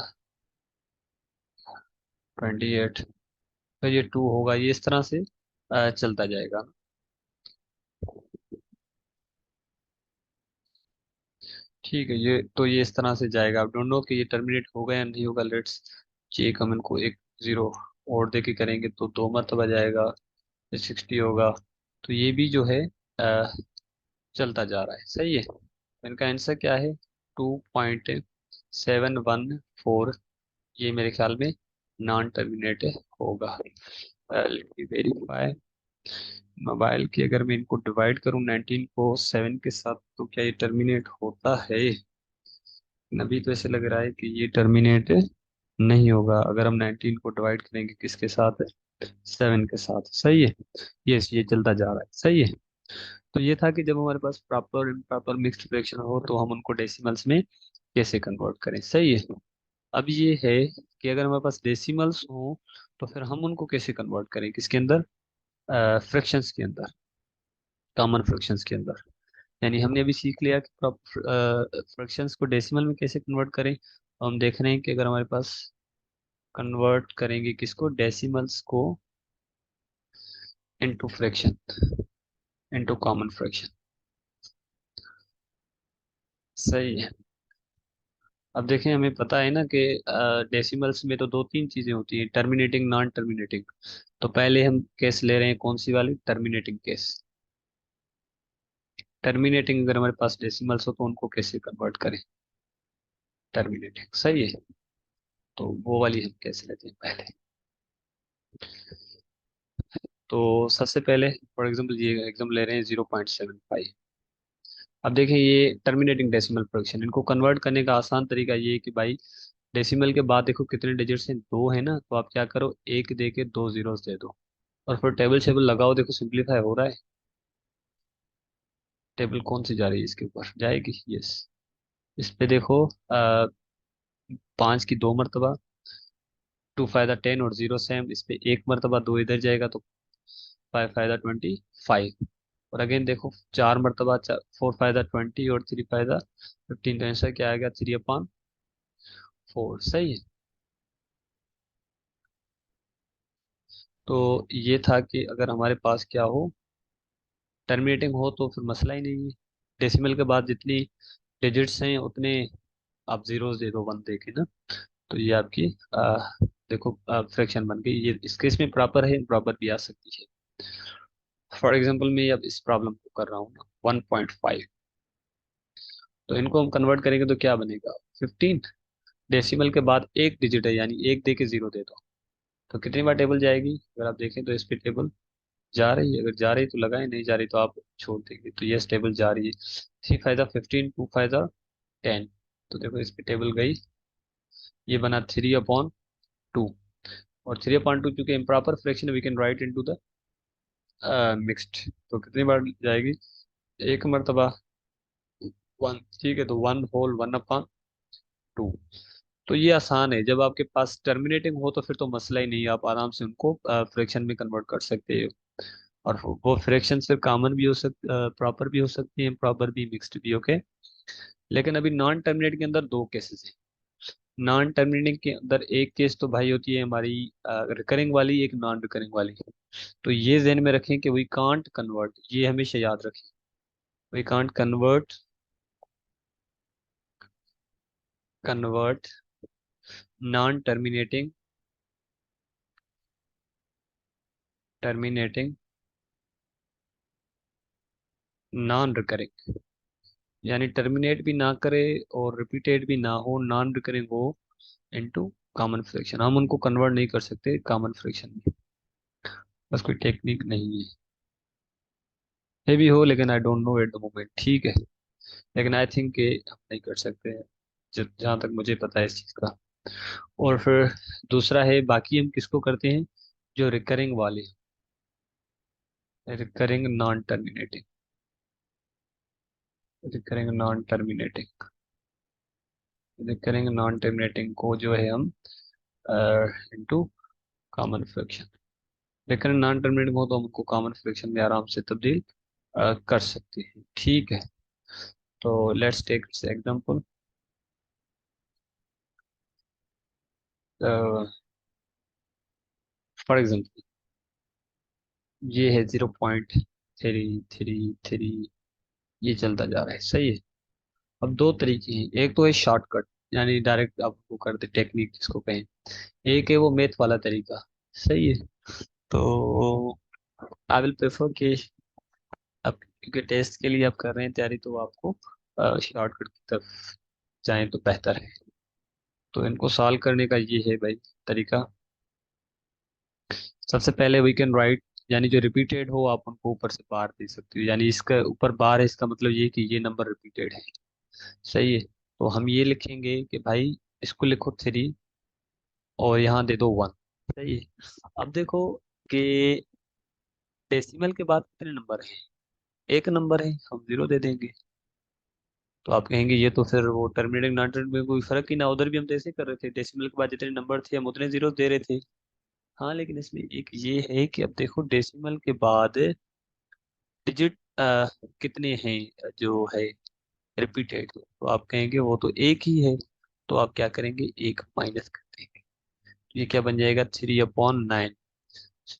28। तो ये 2 होगा, ये इस तरह से चलता जाएगा। ठीक है, ये तो ये इस तरह से जाएगा। आप डोंट नो कि ये टर्मिनेट होगा या नहीं होगा। Let's check. हम इनको एक जीरो और दे के करेंगे तो 2 मरतबा जाएगा, ये 60 होगा। तो ये भी जो है चलता जा रहा है। सही है, तो इनका आंसर क्या है? 2.714। ये मेरे ख्याल में नॉन टर्मिनेट होगा। वेरीफाई मोबाइल की, अगर मैं इनको डिवाइड करूं 19 को 7 के साथ, तो क्या ये टर्मिनेट होता है? अभी तो ऐसे लग रहा है कि ये टर्मिनेट नहीं होगा। अगर हम 19 को डिवाइड करेंगे किसके साथ? 7 के साथ। सही है। यस, ये चलता जा रहा है। सही है। तो ये था कि जब हमारे पास प्रॉपर इम्प्रॉपर मिक्स्ड फ्रैक्शन हो तो हम उनको डेसिमल्स में कैसे कन्वर्ट करें। सही है। अब ये है कि अगर हमारे पास डेसिमल्स हो तो फिर हम उनको कैसे कन्वर्ट करें, किसके अंदर? फ्रैक्शंस के अंदर, कॉमन फ्रैक्शंस के अंदर। यानी हमने अभी सीख लिया कि फ्रैक्शंस को डेसिमल में कैसे कन्वर्ट करें। तो हम देख रहे हैं कि अगर हमारे पास कन्वर्ट करेंगे किसको, डेसिमल्स को, into fraction, into common fraction. सही है। अब देखें, हमें पता है ना कि डेसिमल्स में तो दो तीन चीजें होती हैं, टर्मिनेटिंग, नॉन टर्मिनेटिंग। तो पहले हम केस ले रहे हैं कौन सी वाली? Terminating case. टर्मिनेटिंग, अगर हमारे पास डेसिमल्स हो तो उनको कैसे कन्वर्ट करें? टर्मिनेटिंग। सही है। तो वो वाली हम कैसे लेते हैं पहले? तो सबसे पहले फॉर एग्जांपल ये एग्जांपल ले रहे हैं 0.75। अब देखें, ये टर्मिनेटिंग डेसिमल फ्रैक्शन, इनको कन्वर्ट करने का आसान तरीका ये है कि भाई डेसिमल के बाद देखो कितने डिजिट्स हैं? दो है ना। तो आप क्या करो, एक दे के दो जीरोस दे दो और फिर टेबल शेबल लगाओ। देखो सिंपलीफाई हो रहा है। टेबल कौन सी जा रही है? इसके ऊपर जाएगी। यस। इस पे देखो, 5 की 2 मरतबा, 2 फायदा 10 और जीरो सेम। इस पे 1 मरतबा, दो इधर जाएगा तो 5 फायदा 25। और अगेन देखो 4 मरतबा, 4 फायदा 20 और 3 फायदा 15। तो आंसर क्या आएगा? 3/4। सही है। तो ये था कि अगर हमारे पास क्या हो, टर्मिनेटिंग हो, तो फिर मसला ही नहीं है। डेसिमल के बाद जितनी डिजिट्स हैं उतने आप जीरोस दे दो, वन दे के ना। तो ये आपकी देखो फ्रैक्शन बन गई। ये इस केस में प्रॉपर है, प्रॉपर भी आ सकती है। फॉर एग्जांपल मैं अब इस प्रॉब्लम को कर रहा हूँ ना, 1.5। तो इनको हम कन्वर्ट करेंगे तो क्या बनेगा? 15। डेसिमल के बाद एक डिजिट है, यानी एक दे के जीरो दे दो। तो कितनी बार टेबल जाएगी? अगर आप देखें तो इस पे टेबल जा रही है। अगर जा रही तो लगाए, नहीं जा रही तो आप छोड़ देंगे। तो यस, टेबल जा रही है। 3 फायदा 15, 2 फायदा 10। तो देखो इस पे टेबल गई, ये बना 3/2। और 3/2 चूंकि improper fraction, we can write into the mixed. तो कितनी बार जाएगी? 1 मरतबा, 1। ठीक है, तो 1/1/2। तो ये आसान है। जब आपके पास टर्मिनेटिंग हो तो फिर तो मसला ही नहीं है, आप आराम से उनको फ्रैक्शन में कन्वर्ट कर सकते हो। और वो फ्रैक्शन सिर्फ कॉमन भी हो सकती, प्रॉपर भी हो सकती है, प्रॉपर भी, मिक्स्ड भी। ओके। लेकिन अभी नॉन टर्मिनेट के अंदर दो केसेस हैं। नॉन टर्मिनेटिंग के अंदर एक केस तो भाई होती है हमारी रिकरिंग वाली, एक नॉन रिकरिंग वाली। तो ये ध्यान में रखें कि वी कांट कन्वर्ट, ये हमेशा याद रखें। We can't convert non terminating non recurring, यानी टर्मिनेट भी ना करे और रिपीटेड भी ना हो, नॉन रिकरिंग हो, इनटू कॉमन फ्रैक्शन। हम उनको कन्वर्ट नहीं कर सकते कॉमन फ्रैक्शन में, बस कोई टेक्निक नहीं है। ये भी हो, लेकिन I don't know at the moment, ठीक है। लेकिन आई थिंक कि हम नहीं कर सकते हैं, जहाँ तक मुझे पता है इस चीज़ का। और फिर दूसरा है, बाकी हम किसको करते हैं, जो रिकरिंग वाले, recurring non terminating, recurring non terminating, recurring non terminating को जो है हम into common fraction, recurring non terminating हो तो हम उनको कॉमन फ्रैक्शन में आराम से तब्दील कर सकते हैं, ठीक है। तो let's take example. For example ये है 0.333, ये चलता जा रहा है, सही है। अब दो तरीके हैं, एक तो है शॉर्टकट, यानी डायरेक्ट आप वो करते टेक्निक जिसको कहें, एक है वो मैथ वाला तरीका, सही है। तो आई विल प्रेफर कि आप, क्योंकि टेस्ट के लिए आप कर रहे हैं तैयारी, तो आपको शॉर्टकट की तरफ जाएं तो बेहतर है। तो इनको सॉल्व करने का ये है भाई तरीका। सबसे पहले वी कैन राइट, यानी जो रिपीटेड हो आप उनको ऊपर से बार दे सकते हो, यानी इसका ऊपर बार है, इसका मतलब ये कि ये नंबर रिपीटेड है, सही है। तो हम ये लिखेंगे कि भाई इसको लिखो 3 और यहाँ दे दो 1, सही है। अब देखो कि डेसिमल के बाद कितने नंबर हैं, एक नंबर है, हम 0 दे देंगे। तो आप कहेंगे ये तो फिर वो टर्मिनेटिंग नॉन टर्मिनेटिंग में कोई फर्क ही ना, उधर भी हम तो ऐसे ही कर रहे थे, डेसिमल के बाद जितने नंबर थे हम उतने 0 दे रहे थे। हाँ, लेकिन इसमें एक ये है कि अब देखो डेसिमल के बाद डिजिट कितने हैं जो है रिपीटेड, तो आप कहेंगे वो तो एक ही है, तो आप क्या करेंगे, एक माइनस कर देंगे। तो ये क्या बन जाएगा, 3/9।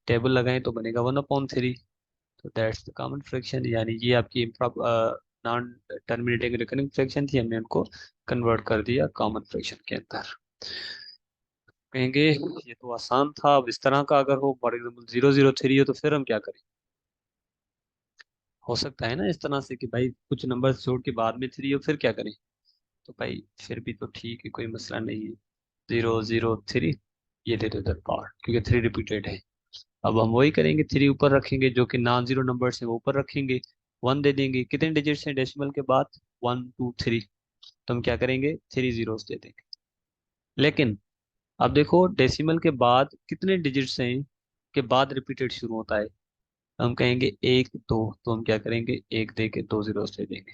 टेबल लगाएं तो बनेगा 1/3। तो दैट्स द कॉमन फ्रैक्शन, यानी ये आपकी नॉन टर्मिनेटिंग रिकरिंग फ्रैक्शन थी, हमने उनको कन्वर्ट कर दिया कॉमन फ्रैक्शन के अंदर। कहेंगे ये तो आसान था, अब इस तरह का अगर हो, फॉर एग्जाम्पल 003 हो, तो फिर हम क्या करें। हो सकता है ना इस तरह से कि भाई कुछ नंबर जोड़ के बाद में 3 हो, फिर क्या करें। तो भाई फिर भी तो ठीक है, कोई मसला नहीं है। 003, ये दे दो पार्ट, क्योंकि 3 रिपीटेड है। अब हम वही करेंगे, 3 ऊपर रखेंगे, जो कि नॉन जीरो नंबर है वो ऊपर रखेंगे, 1 दे देंगे। कितने डिजिट्स हैं डेसिमल के बाद, 1 2 3, तो हम क्या करेंगे, 3 जीरोस दे देंगे। लेकिन अब देखो डेसिमल के बाद कितने डिजिट्स हैं के बाद रिपीटेड शुरू होता है, हम कहेंगे 1 2, तो हम क्या करेंगे, एक दे के 2 जीरोस दे देंगे,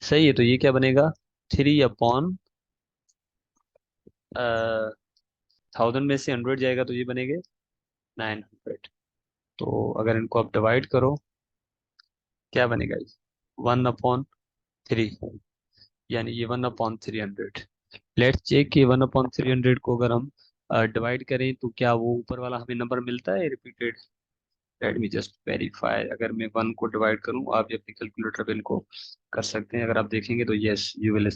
सही है। तो ये क्या बनेगा, 3/1000 में से 100 जाएगा तो ये बनेंगे 900। तो अगर इनको आप डिवाइड करो, क्या बनेगा, 1/3, यानी ये 1/300। लेट्स चेक कि 1/300 को अगर हम डिवाइड करें तो क्या वो ऊपर वाला हमें नंबर मिलता है repeated. Let me just verify, अगर मैं 1 को डिवाइड करूं, आप ये अपनी कैलकुलेटर पे इनको कर सकते हैं, अगर आप देखेंगे तो yes you will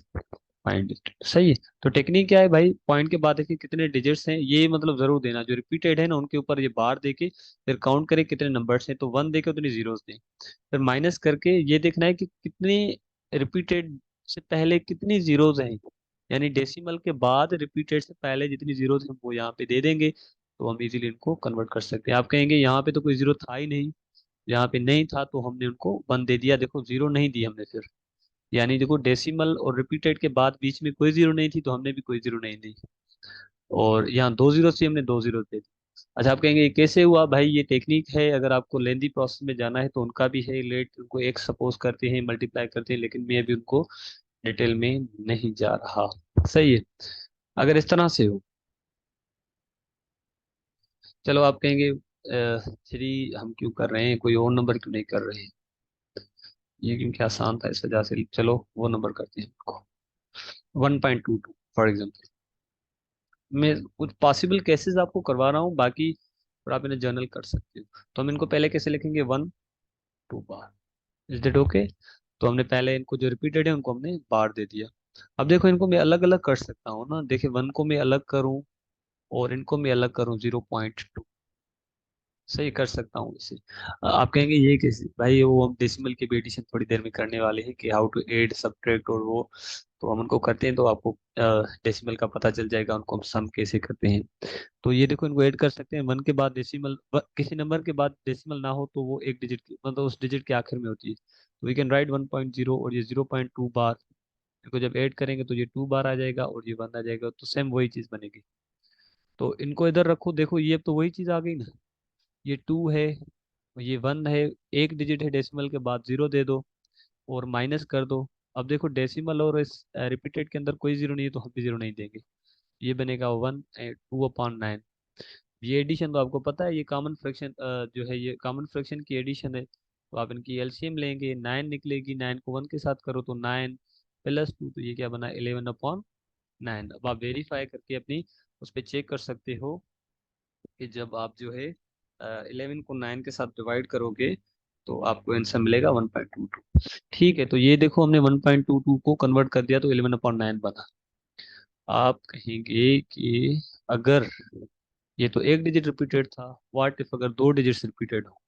find it, सही है। तो टेक्निक क्या है भाई, पॉइंट के बाद देखिए कितने डिजिट्स हैं, ये मतलब जरूर देना, जो रिपीटेड है ना उनके ऊपर ये बार देके फिर काउंट करें कितने नंबर्स हैं, तो 1 देके उतनी जीरोस दें, फिर माइनस करके ये देखना है कि कितनी रिपीटेड से पहले कितनी जीरोस हैं, यानी डेसिमल के बाद रिपीटेड से पहले जितनी जीरोस हैं वो यहाँ पे दे देंगे, तो हम इजीली इनको कन्वर्ट कर सकते हैं। आप कहेंगे यहाँ पे तो कोई जीरो था ही नहीं, यहाँ पे नहीं था तो हमने उनको 1 दे दिया, देखो जीरो नहीं दी हमने फिर, यानी देखो डेसिमल और रिपीटेड के बाद बीच में कोई जीरो नहीं थी तो हमने भी कोई जीरो नहीं दी, और यहाँ 2 जीरो थी हमने 2 जीरो दे दी। अच्छा, आप कहेंगे ये कैसे हुआ भाई, ये टेक्निक है, अगर आपको लेंदी प्रोसेस में जाना है तो उनका भी है, लेट उनको एक सपोज करते हैं, मल्टीप्लाई करते हैं, लेकिन मैं अभी उनको डिटेल में नहीं जा रहा, सही है। अगर इस तरह से हो, चलो आप कहेंगे 3 हम क्यों कर रहे हैं, कोई और नंबर क्यों नहीं कर रहे हैं, ये क्योंकि आसान था इस वजह से, चलो वो नंबर करते हैं उनको, 1.22 फॉर एग्जाम्पल। मैं कुछ पॉसिबल केसेस आपको करवा रहा हूँ, बाकी और आप इन्हें जर्नल कर सकते हो। तो हम इनको पहले कैसे लिखेंगे, 1 2 बार, इज दैट ओके। तो हमने पहले इनको जो रिपीटेड है उनको हमने बार दे दिया। अब देखो इनको मैं अलग अलग कर सकता हूँ ना, देखिए 1 को मैं अलग करूँ और इनको मैं अलग करूँ 0.2, सही कर सकता हूँ इसे। आप कहेंगे ये कैसे भाई, वो हम डेसिमल की भी एडिशन थोड़ी देर में करने वाले हैं कि हाउ टू ऐड सब्ट्रैक्ट और वो, तो हम उनको करते हैं तो आपको डेसिमल का पता चल जाएगा उनको हम सम कैसे करते हैं। तो ये देखो इनको ऐड कर सकते हैं, 1 के बाद डेसिमल, किसी नंबर के बाद डेसिमल ना हो तो वो एक डिजिट मतलब उस डिजिट के आखिर में होती है, तो वी कैन राइट 1.0 और ये 0.2 बार, इनको जब ऐड करेंगे तो ये 2 बार आ जाएगा और ये 1 आ जाएगा, तो सेम वही चीज बनेगी। तो इनको इधर रखो, देखो ये अब तो वही चीज आ गई ना, ये 2 है, ये 1 है, एक डिजिट है डेसिमल के बाद 0 दे दो और माइनस कर दो। अब देखो डेसिमल और इस रिपीटेड के अंदर कोई जीरो नहीं है तो हम भी जीरो नहीं देंगे, ये बनेगा 1/2/9। ये एडिशन तो आपको पता है, ये कॉमन फ्रैक्शन जो है ये कॉमन फ्रैक्शन की एडिशन है, तो आप इनकी एलसीएम लेंगे 9 निकलेगी, 9 को 1 के साथ करो तो 9 + 2, तो ये क्या बना 11/9। अब आप वेरीफाई करके अपनी उस पर चेक कर सकते हो कि जब आप जो है 11 को 9 के साथ डिवाइड करोगे तो आपको आंसर मिलेगा 1.22। ठीक है, तो ये देखो हमने 1.22 को कन्वर्ट कर दिया तो 11/9 बना। आप कहेंगे कि अगर ये तो एक डिजिट रिपीटेड था, व्हाट इफ अगर दो डिजिट्स रिपीटेड हो,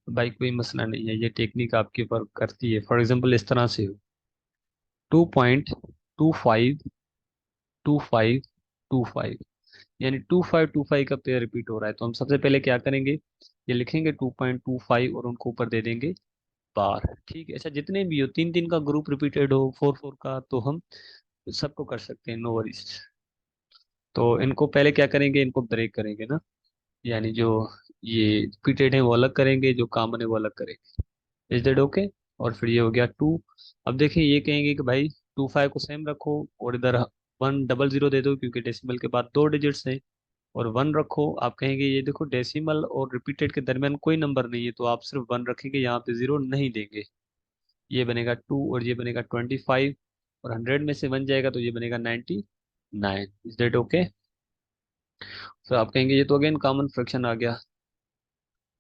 तो भाई कोई मसला नहीं है, ये टेक्निक आपके वर्क करती है। फॉर एग्जांपल इस तरह से हो 2.252525, यानी 2525 का पेयर रिपीट हो रहा है, तो हम सबसे पहले क्या करेंगे, ये लिखेंगे 2.25 और उनको ऊपर दे देंगे बार। ठीक है, अच्छा जितने भी हो, 3 3 का ग्रुप रिपीटेड हो, 4 4 का, तो हम सबको कर सकते हैं, नो वरीज। तो इनको पहले क्या करेंगे, इनको ब्रेक करेंगे ना, यानी जो ये रिपीटेड है वो अलग करेंगे, जो कॉमन है वो अलग करेंगे। Is that okay? और फिर ये हो गया 2। अब देखिए ये कहेंगे कि भाई 25 को सेम रखो और इधर 100 दे दो क्योंकि डेसिमल के बाद दो डिजिट्स हैं, और 1 रखो। आप कहेंगे ये देखो डेसिमल और रिपीटेड के दरमियान कोई नंबर नहीं है तो आप सिर्फ 1 रखेंगे, यहाँ पे 0 नहीं देंगे। ये बनेगा 2 और ये बनेगा 25, और 100 में से 1 जाएगा तो ये बनेगा 99। Is that okay? तो आप कहेंगे ये तो अगेन कॉमन फ्रैक्शन आ गया,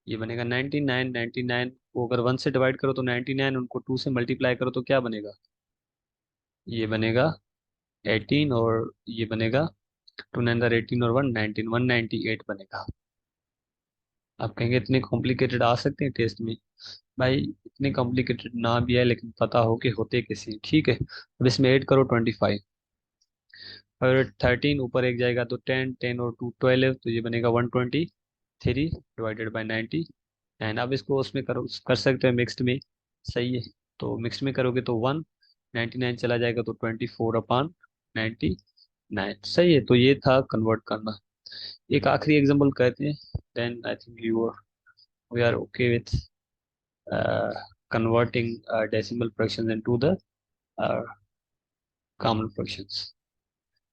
ये बनेगा 99। 99 को अगर 1 से डिवाइड करो तो 99, उनको 2 से मल्टीप्लाई करो तो क्या बनेगा, ये बनेगा 18, और ये बनेगा 2 9 18 और 1 19, 198 बनेगा। आप कहेंगे इतने कॉम्प्लिकेटेड आ सकते हैं टेस्ट में, भाई इतने कॉम्प्लिकेटेड ना भी है लेकिन पता हो कि होते कैसे हैं। ठीक है, अब इसमें ऐड करो 25, और 13 ऊपर एक जाएगा तो 10, 10 और 2 12, तो ये बनेगा 123 डिवाइडेड बाई 99। अब इसको उसमें करो, कर सकते हो मिक्स्ड में, सही है। तो मिक्स में करोगे तो 199 चला जाएगा तो 24/99, सही है। तो ये था कन्वर्ट करना। एक आखिरी एग्जांपल कहते हैं, then I think you we are okay with converting decimal fractions into the uh, common fractions।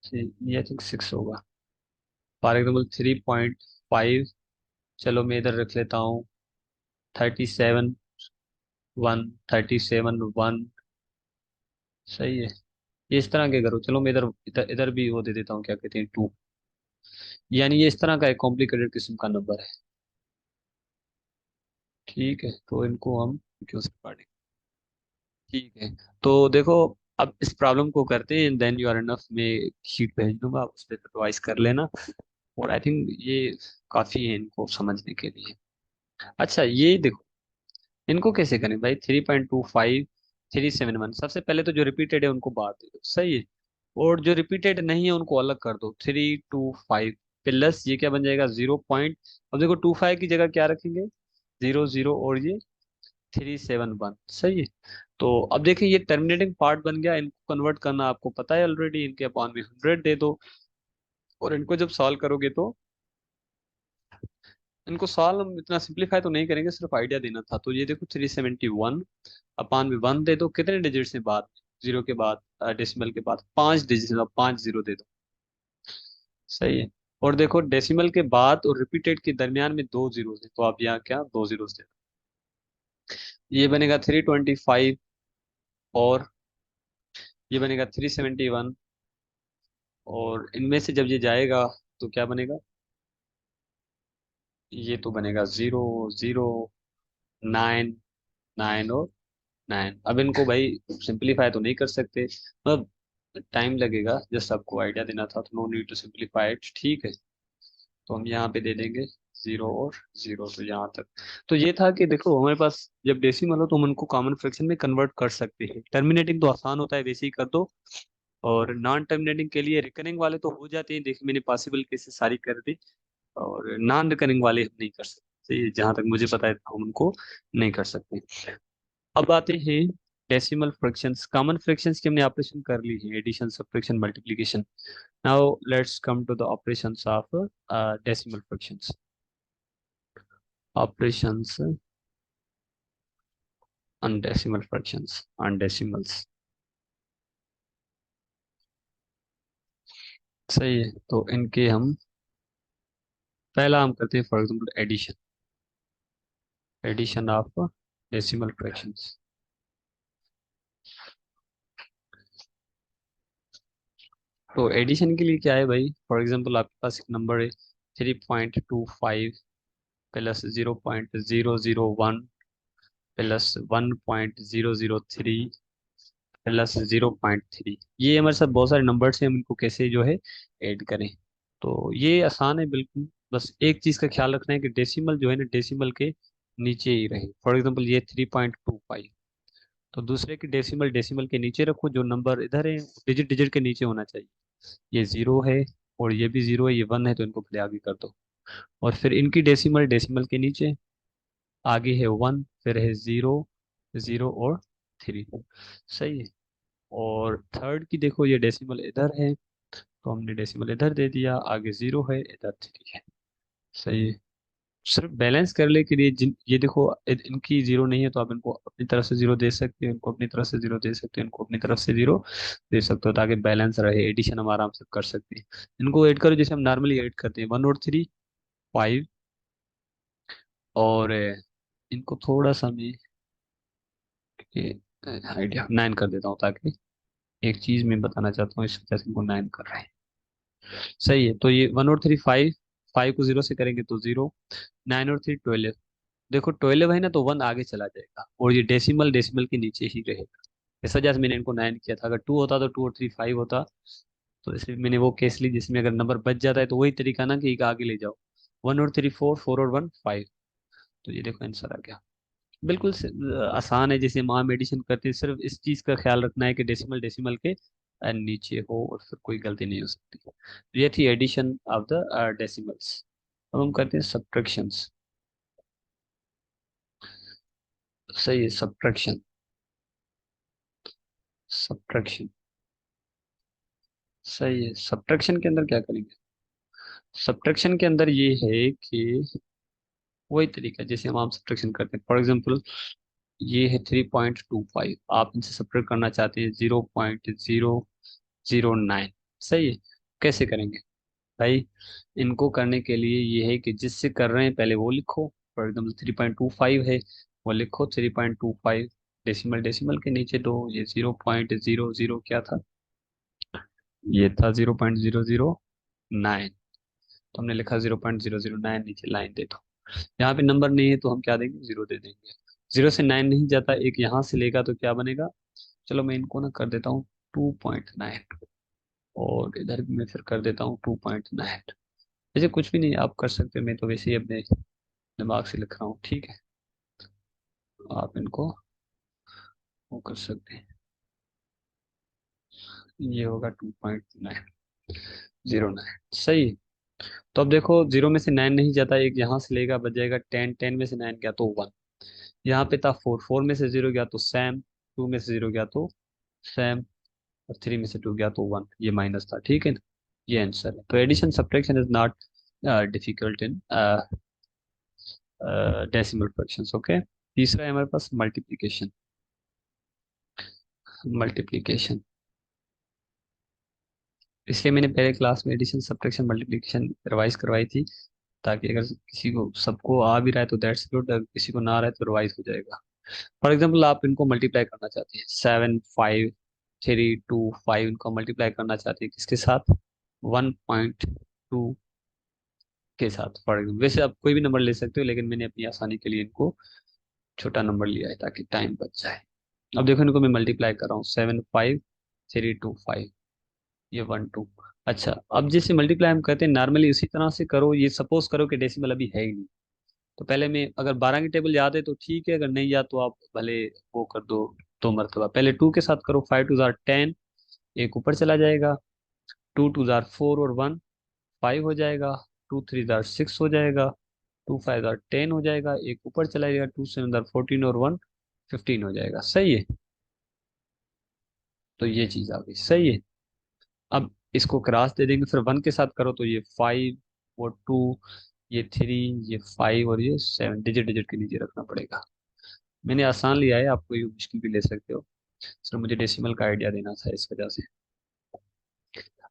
ये आई थिंक 6 होगा, फॉर एग्जाम्पल 3.5, चलो मैं इधर रख लेता हूँ 37/1, 37/1, सही है। ये इस तरह के करो, चलो मैं इधर इधर इधर भी वो दे देता हूँ, क्या कहते हैं 2, यानी ये इस तरह का एक कॉम्प्लिकेटेड किस्म का नंबर है। ठीक है, तो इनको हम क्यों से पढ़ें। ठीक है, तो देखो अब इस प्रॉब्लम को करते हैं, देन यू आर इनफ, मैं शीट भेज दूंगा, आप उस पर रिवाइज कर लेना, और आई थिंक ये काफी है इनको समझने के लिए। अच्छा ये देखो इनको कैसे करें भाई, 3.25 371, सबसे पहले तो जो रिपीटेड है उनको बाहर दे दो, सही है, और जो रिपीटेड नहीं है उनको अलग कर दो, 325 प्लस ये क्या बन जाएगा 0 पॉइंट। अब देखो 25 की जगह क्या रखेंगे, 0 0, और ये 371, सही है। तो अब देखिए ये टर्मिनेटिंग पार्ट बन गया, इनको कन्वर्ट करना आपको पता है ऑलरेडी, इनके अपॉन में 100 दे दो, और इनको जब सॉल्व करोगे तो इनको सॉल्व हम इतना सिंप्लीफाई तो नहीं करेंगे, सिर्फ आइडिया देना था। तो ये देखो 371 अपान में 1 दे दो, कितने डिजिट से बाद, जीरो के बाद, डेसिमल के बाद 5 डिजिट, 5 जीरो दे दो, सही है। और देखो डेसिमल के बाद और रिपीटेड के दरमियान में दो जीरो है, तो आप यहाँ क्या दो जीरो दे दो, ये बनेगा 325, और ये बनेगा 371, और इनमें से जब ये जाएगा तो क्या बनेगा, ये तो बनेगा 0 0 9 9 और 9। अब इनको भाई सिंप्लीफाई तो नहीं कर सकते, मतलब टाइम लगेगा, जस्ट आपको आइडिया देना था, तो no need to simplify it, ठीक है। तो हम यहाँ पे दे देंगे 0 और 0, तो यहाँ तक। तो ये था कि देखो हमारे पास जब डेसिमल हो तो हम उनको कॉमन फ्रैक्शन में कन्वर्ट कर सकते हैं। टर्मिनेटिंग तो आसान होता है, वैसे ही कर दो। और नॉन टर्मिनेटिंग के लिए रिकरिंग वाले तो हो जाते हैं, देखिए मैंने पॉसिबल केसेस सारी कर दी। और नॉन रिकरिंग वाले हम नहीं कर सकते, जहां तक मुझे पता है हम उनको नहीं कर सकते। अब आते हैं डेसिमल फ्रैक्शंस। कॉमन फ्रैक्शंस की हमने ऑपरेशन कर ली है, addition, subtraction, multiplication. Now let's come to the operations of decimal fractions. Operations on decimal fractions, on decimals. सही है, तो इनके हम पहला हम करते हैं for example addition, addition of decimal fractions. तो एडिशन के लिए क्या है भाई, फॉर एग्जांपल आपके पास एक नंबर है 3.25 प्लस 0.001 प्लस 1.003 प्लस 0.3। ये हमारे साथ बहुत सारे नंबर्स हैं, हम इनको कैसे जो है ऐड करें। तो ये आसान है बिल्कुल, बस एक चीज़ का ख्याल रखना है कि डेसिमल जो है ना डेसिमल के नीचे ही रहे। फॉर एग्जांपल ये 3.25, तो दूसरे की डेसिमल डेसिमल के नीचे रखो, जो नंबर इधर है डिजिट डिजिट के नीचे होना चाहिए। ये 0 है और ये भी 0 है, ये 1 है, तो इनको पहले आगे कर दो। और फिर इनकी डेसिमल डेसिमल के नीचे, आगे है 1, फिर है 0, 0 और 3। सही है। और थर्ड की देखो ये डेसिमल इधर है, तो हमने डेसिमल इधर दे दिया, आगे 0 है, इधर 3 है। सही है। सिर्फ बैलेंस करने के लिए जिन ये देखो इनकी 0 नहीं है, तो आप इनको अपनी तरफ से 0 दे सकते हो, इनको अपनी तरफ से 0 दे सकते हो, इनको अपनी तरफ से 0 दे सकते हो, ताकि बैलेंस रहे, एडिशन हम आराम से कर सकते हैं। इनको ऐड करो जैसे हम नॉर्मली ऐड करते हैं, 1 और 3 5। और इनको थोड़ा सा मैं आइडिया 9 कर देता हूँ, ताकि एक चीज मैं बताना चाहता हूँ, इस वजह से इनको 9 कर रहे हैं। सही है, तो ये 1 और 3 5, 5 को 0 से करेंगे तो 0, 9 और 3 12। देखो 12 है ना, तो 1 आगे चला जाएगा, और ये डेसिमल डेसिमल के नीचे ही रहेगा। इस वजह से मैंने इनको 9 किया था। अगर 2 होता तो 2 और 3 5 होता, तो इसलिए मैंने वो केस ली जिसमें अगर नंबर बच जाता है, तो वही तरीका ना कि एक आगे ले जाओ। 1 और 3 4, 4 और 1 5। तो ये देखो आंसर आ गया। बिल्कुल आसान है, जैसे हम आम एडिशन करते हैं, सिर्फ इस चीज का ख्याल रखना है कि डेसिमल डेसिमल के नीचे हो, और फिर कोई गलती नहीं हो सकती। तो ये थी एडिशन ऑफ द डेसिमल्स। अब हम करते हैं सब्ट्रैक्शंस। सही है, सब्ट्रैक्शन, सब्ट्रैक्शन। सही है, सब्ट्रैक्शन के अंदर क्या करेंगे, सब्ट्रैक्शन के अंदर ये है कि वही तरीका जैसे हम आम सब्ट्रैक्शन करते हैं। फॉर एग्जांपल ये है 3.25, आप इनसे सब्ट्रैक्ट करना चाहते हैं 0.009। सही है, कैसे करेंगे भाई। इनको करने के लिए ये है कि जिससे कर रहे हैं पहले वो लिखो। फॉर एग्जाम्पल 3.25 है, वो लिखो 3.25, डेसिमल डेसिमल के नीचे दो, ये 0.00 क्या था, ये था 0.009। तो हमने लिखा 0.009, नीचे लाइन दे दो। यहाँ पे नंबर नहीं है तो हम क्या देंगे, 0 दे देंगे। 0 से 9 नहीं जाता, एक यहाँ से लेगा तो क्या बनेगा। चलो मैं इनको ना कर देता हूँ 2.9, और इधर भी मैं फिर कर देता हूँ 2.9। वैसे कुछ भी नहीं आप कर सकते हो, मैं तो वैसे ही अपने दिमाग से लिख रहा हूँ, ठीक है। आप इनको वो कर सकते हैं, ये होगा 2.909। सही। तो अब देखो 0 में से 9 नहीं जाता, एक यहाँ से लेगा, बच जाएगा 10, 10 में से 9 गया तो 1। यहाँ पे था 4, 4 में से 0 गया तो सैम, 2 में से 0 गया तो सैम, और 3 में से 2 गया तो 1, ये माइनस था, ठीक है ना। ये आंसर है। तो addition subtraction is not difficult in decimal fractions, okay. तीसरा है हमारे पास मल्टीप्लिकेशन। मल्टीप्लिकेशन, इसलिए मैंने पहले क्लास में एडिशन सब्ट्रैक्शन मल्टीप्लिकेशन रिवाइज करवाई थी, ताकि अगर किसी को सबको आ भी रहा है तो दैट्स गुड, अगर किसी को ना आ रहा है तो रिवाइज हो जाएगा। फॉर एग्जाम्पल आप इनको मल्टीप्लाई करना चाहते हैं, 7 5 3 2 5, इनको मल्टीप्लाई करना चाहते हैं किसके साथ, 1.2 के साथ। फॉर एग्जाम्पल वैसे आप कोई भी नंबर ले सकते हो, लेकिन मैंने अपनी आसानी के लिए इनको छोटा नंबर लिया है ताकि टाइम बच जाए। अब देखो इनको मैं मल्टीप्लाई कर रहा हूँ, 75325, ये 12। अच्छा, अब जैसे मल्टीप्लाई हम करते हैं नॉर्मली उसी तरह से करो। ये सपोज करो कि डेसिमल अभी है ही नहीं, तो पहले में अगर 12 की टेबल याद है तो ठीक है, अगर नहीं याद तो आप भले वो कर दो, 2 मरतबा। पहले 2 के साथ करो, 5 2 10, एक ऊपर चला जाएगा। 2 2 4 और 1 5 हो जाएगा। 2 3 6 हो जाएगा। 2 5 10 हो जाएगा, एक ऊपर चला जाएगा। 2 7 14 और 1 15 हो जाएगा। सही है, तो ये चीज आ गई। सही है। अब इसको क्रॉस दे देंगे, फिर 1 के साथ करो तो ये 5 और 2, ये 3, ये 5 और ये 7 डिजिट डिजिट के नीचे रखना पड़ेगा। मैंने आसान लिया है, आपको ये मुश्किल भी ले सकते हो, सिर्फ मुझे डेसिमल का आइडिया देना था इस वजह से।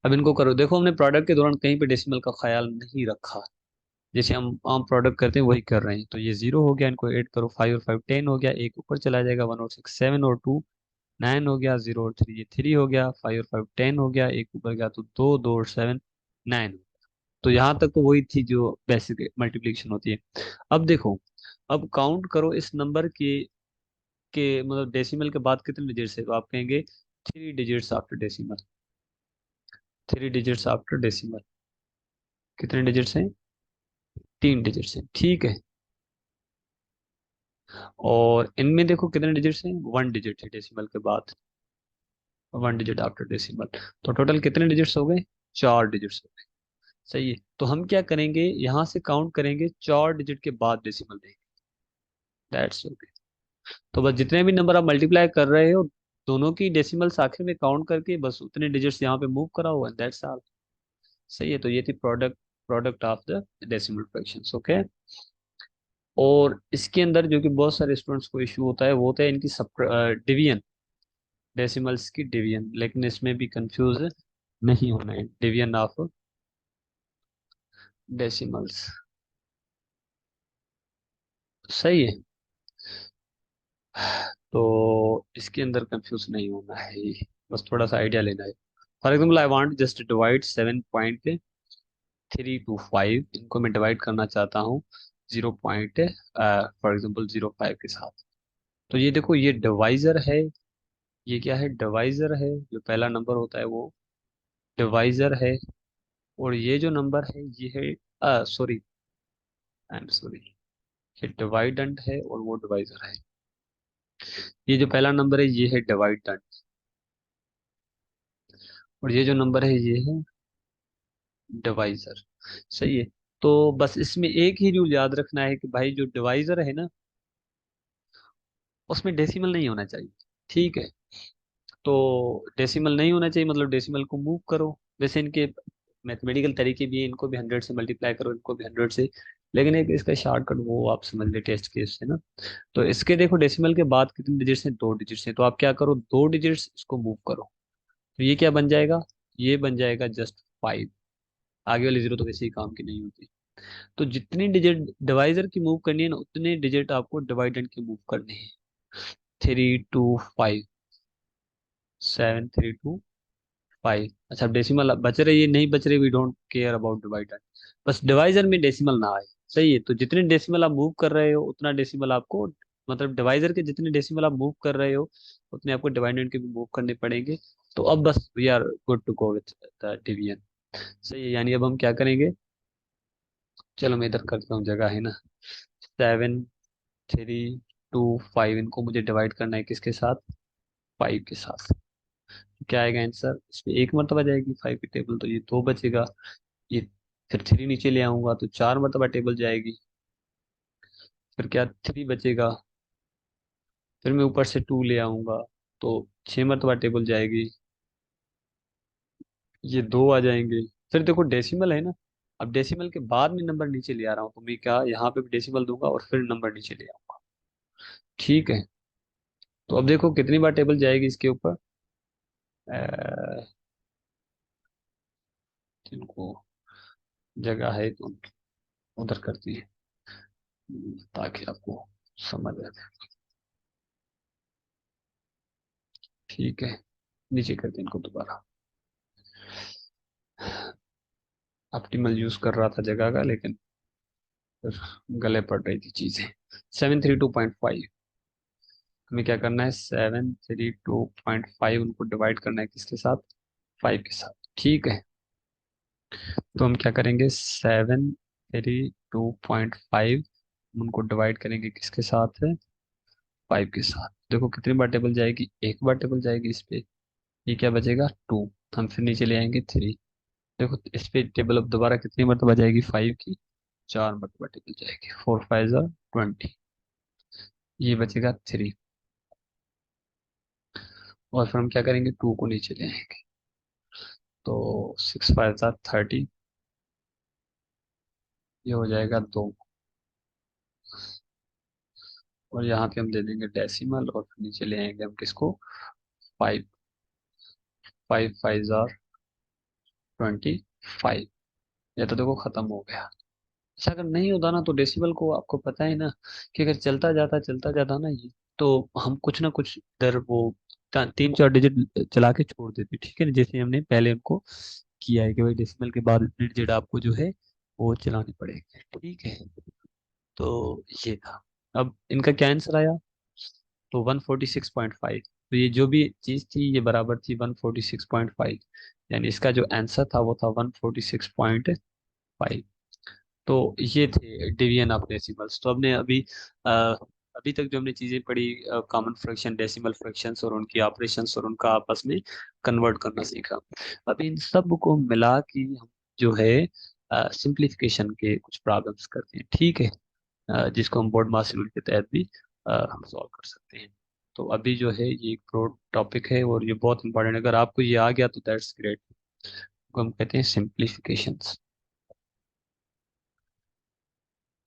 अब इनको करो, देखो हमने प्रोडक्ट के दौरान कहीं पे डेसिमल का ख्याल नहीं रखा, जैसे हम आम प्रोडक्ट करते हैं वही कर रहे हैं। तो ये 0 हो गया, इनको ऐड करो, 5 और 5 10 हो गया, एक ऊपर चला जाएगा। 1 और 6 7 और 2 9 हो गया। 0 और 3 ये 3 हो गया। 5 और 5 10 हो गया, एक ऊपर गया तो 2 2 और 7 9। तो यहाँ तक तो वही थी जो बेसिक मल्टीप्लिकेशन होती है। अब देखो, अब काउंट करो इस नंबर के मतलब डेसिमल के बाद कितने डिजिट्स है, तो आप कहेंगे 3 digits after decimal. 3 digits after decimal, कितने डिजिट्स हैं? 3 डिजिट्स हैं, ठीक है। और इनमें देखो कितने डिजिट्स हैं, 1 डिजिट है डेसिमल के बाद। 1 डिजिट आफ्टर डेसिमल, तो टोटल कितने डिजिट्स हो गए? 4 डिजिट्स हो गए। सही है, तो हम क्या करेंगे, यहाँ से काउंट करेंगे, 4 डिजिट के बाद डेसिमल देंगे। That's okay. तो बस जितने भी नंबर आप मल्टीप्लाई कर रहे हो, दोनों की डेसिमल्स आखिर में काउंट करके बस उतने डिजिट्स यहाँ पे मूव करा हुआ है, दैट्स ऑल। सही है, तो ये थी product product of the decimal fractions. Okay. और इसके अंदर जो कि बहुत सारे स्टूडेंट्स को इशू होता है, वो होता है इनकी सब डिवीजन, डेसिमल्स की डिवीजन। लेकिन इसमें भी कंफ्यूज नहीं होना है, डिवीजन ऑफ डेसिमल्स। सही है, तो इसके अंदर कंफ्यूज नहीं होना है, बस थोड़ा सा आइडिया लेना है। For example I want just divide 7.325, इनको मैं डिवाइड करना चाहता हूँ 0. फॉर एग्जाम्पल 0.5 के साथ। तो ये देखो, ये डिवाइजर है, ये क्या है, डिवाइजर है। जो पहला नंबर होता है वो डिवाइजर है, और ये जो नंबर है ये है, सॉरी, आई एम सॉरी, ये डिवाइडेंट है और वो डिवाइजर है। ये जो पहला नंबर है ये है डिवाइडेंट, और ये जो नंबर है ये है डिवाइजर। सही है, तो बस इसमें एक ही रूल याद रखना है कि भाई जो डिवाइजर है ना, उसमें डेसिमल नहीं होना चाहिए। ठीक है, तो डेसिमल नहीं होना चाहिए, मतलब डेसिमल को मूव करो। वैसे इनके मैथमेटिकल तरीके भी हैं, इनको भी 100 से मल्टीप्लाई करो, इनको भी 100 से। लेकिन एक इसका शॉर्टकट वो आप समझ ले टेस्ट केस से ना। तो इसके देखो डेसिमल के बाद कितने डिजिट्स हैं, 2 डिजिट्स हैं, तो आप क्या करो, 2 डिजिट्स इसको मूव करो। तो ये क्या बन जाएगा, ये बन जाएगा जस्ट 5। आगे वाली जीरो तो वैसे ही काम की नहीं होती। तो जितनी डिजिट डिवाइजर की मूव करनी है ना, उतने डिजिट आपको डिवाइडेंट की मूव करनी है। 3 2 5, 7 3 2 5। अच्छा, डेसिमल बच रहे, ये नहीं बच रहे, we don't care about divider, बस डिवाइजर में डेसिमल ना आए। सही है, तो जितने डेसिमल आप मूव कर रहे हो उतना डेसिमल आपको, मतलब डिवाइजर के जितने डेसिमल आप मूव कर रहे हो उतने आपको डिवाइडेंट के भी मूव करने पड़ेंगे। तो अब बस we are good to go with the division. सही है, यानी अब हम क्या करेंगे, चलो मैं इधर करता हूँ, जगह है ना। 7 3 2 5, इनको मुझे डिवाइड करना है किसके साथ, 5 के साथ। क्या आएगा आंसर, इसमें एक मरतबा जाएगी 5 की टेबल, तो ये 2 बचेगा। ये फिर 3 नीचे ले आऊंगा तो 4 मरतबा टेबल जाएगी। फिर क्या, 3 बचेगा। फिर मैं ऊपर से 2 ले आऊंगा तो 6 मरतबा टेबल जाएगी। ये 2 आ जाएंगे। फिर देखो डेसिमल है ना, अब डेसिमल के बाद में नंबर नीचे ले आ रहा हूँ, तो मैं क्या यहाँ पे भी डेसिमल दूंगा और फिर नंबर नीचे ले आऊंगा। ठीक है, तो अब देखो कितनी बार टेबल जाएगी इसके ऊपर। अ, जिनको जगह है तो उधर करती है, ताकि आपको समझ आ जाए। ठीक है, नीचे करते हैं इनको दोबारा। ऑप्टिमल यूज कर रहा था जगह का, लेकिन फिर गले पड़ रही थी चीजें। 7 3 2.5, हमें क्या करना है, 732.5 उनको डिवाइड करना है किसके साथ, 5 के साथ। ठीक है, तो हम क्या करेंगे, 732.5 उनको डिवाइड करेंगे किसके साथ है, 5 के साथ। देखो कितनी बार टेबल जाएगी, एक बार टेबल जाएगी इस पे, ये क्या बचेगा 2, हम फिर नीचे ले आएंगे 3। देखो इस पे टेबल अब दोबारा कितनी मरतबा जाएगी, 5 की 4 मरतबा टेबल जाएगी, 4 5 ज़ा 20, ये बचेगा 3। और फिर हम क्या करेंगे, 2 को नीचे ले आएंगे, तो 6 5 ज़ा 30, ये हो जाएगा 2। और यहाँ पे हम दे देंगे डेसिमल, और फिर नीचे ले आएंगे हम किसको, 5, 5 5 ज़ा 25। ये तो देखो खत्म हो गया। अच्छा अगर नहीं होता ना, तो डेसिबल को आपको पता है ना, कि अगर चलता जाता ना ये, तो हम कुछ ना कुछ इधर वो 3 4 डिजिट चला के छोड़ देते, ठीक है ना, जैसे हमने पहले हमको किया है कि भाई डेसिमल के बाद डिजिट आपको जो है वो चलाने पड़ेंगे। ठीक है, तो ये था। अब इनका क्या आंसर आया, तो 146.5। तो ये जो भी चीज थी ये बराबर थी 146.5, यानी इसका जो आंसर था वो था 146.5। तो ये थे डिवीजन ऑफ डेसिमल्स। तो हमने अभी तक जो हमने चीजें पढ़ी, कॉमन फ्रैक्शन, डेसिमल फ्रैक्शंस और उनकी ऑपरेशंस और उनका आपस में कन्वर्ट करना सीखा। अब इन सब को मिला के हम जो है सिंप्लीफिकेशन के कुछ प्रॉब्लम्स करते हैं, ठीक है, जिसको हम बोर्ड मास रूल के तहत भी हम सॉल्व कर सकते हैं। तो अभी जो है ये एक ब्रॉड टॉपिक है और ये बहुत इंपॉर्टेंट है, अगर आपको ये आ गया तो दैट्स ग्रेट। को हम कहते हैं सिंप्लीफिकेशंस,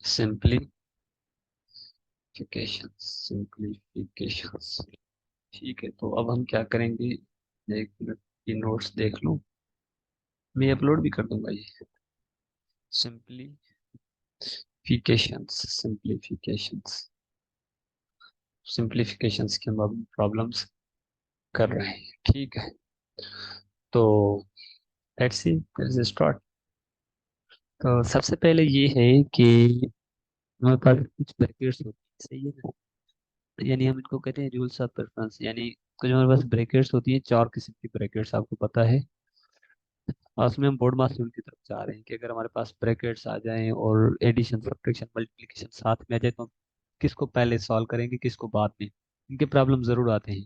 सिंप्लीफिकेशंस। ठीक है, तो अब हम क्या करेंगे, एक मिनट, ये नोट्स देख लूं, मैं अपलोड भी कर दूंगा ये। सिंप्लीफिकेशंस सिंप्लीफिकेशंस के हम प्रॉब्लम्स कर रहे हैं, ठीक है। तो लेट्स सी, लेट्स स्टार्ट। तो सबसे पहले ये है कि हमारे पास कुछ ब्रैकेट्स होती है, सही है ना, यानी हम इनको कहते हैं रूल्स ऑफ प्रेफरेंस, यानी कुछ हमारे पास ब्रैकेट्स होती हैं, 4 किस्म की ब्रैकेट्स आपको पता है। और उसमें हम बोर्ड मास रूल की तरफ जा रहे हैं कि अगर हमारे पास ब्रैकेट्स आ जाएं और एडिशन सब्ट्रैक्शन मल्टीप्लिकेशन साथ में आ जाए, तो हम किसको पहले सॉल्व करेंगे किसको बाद में, इनके प्रॉब्लम जरूर आते हैं,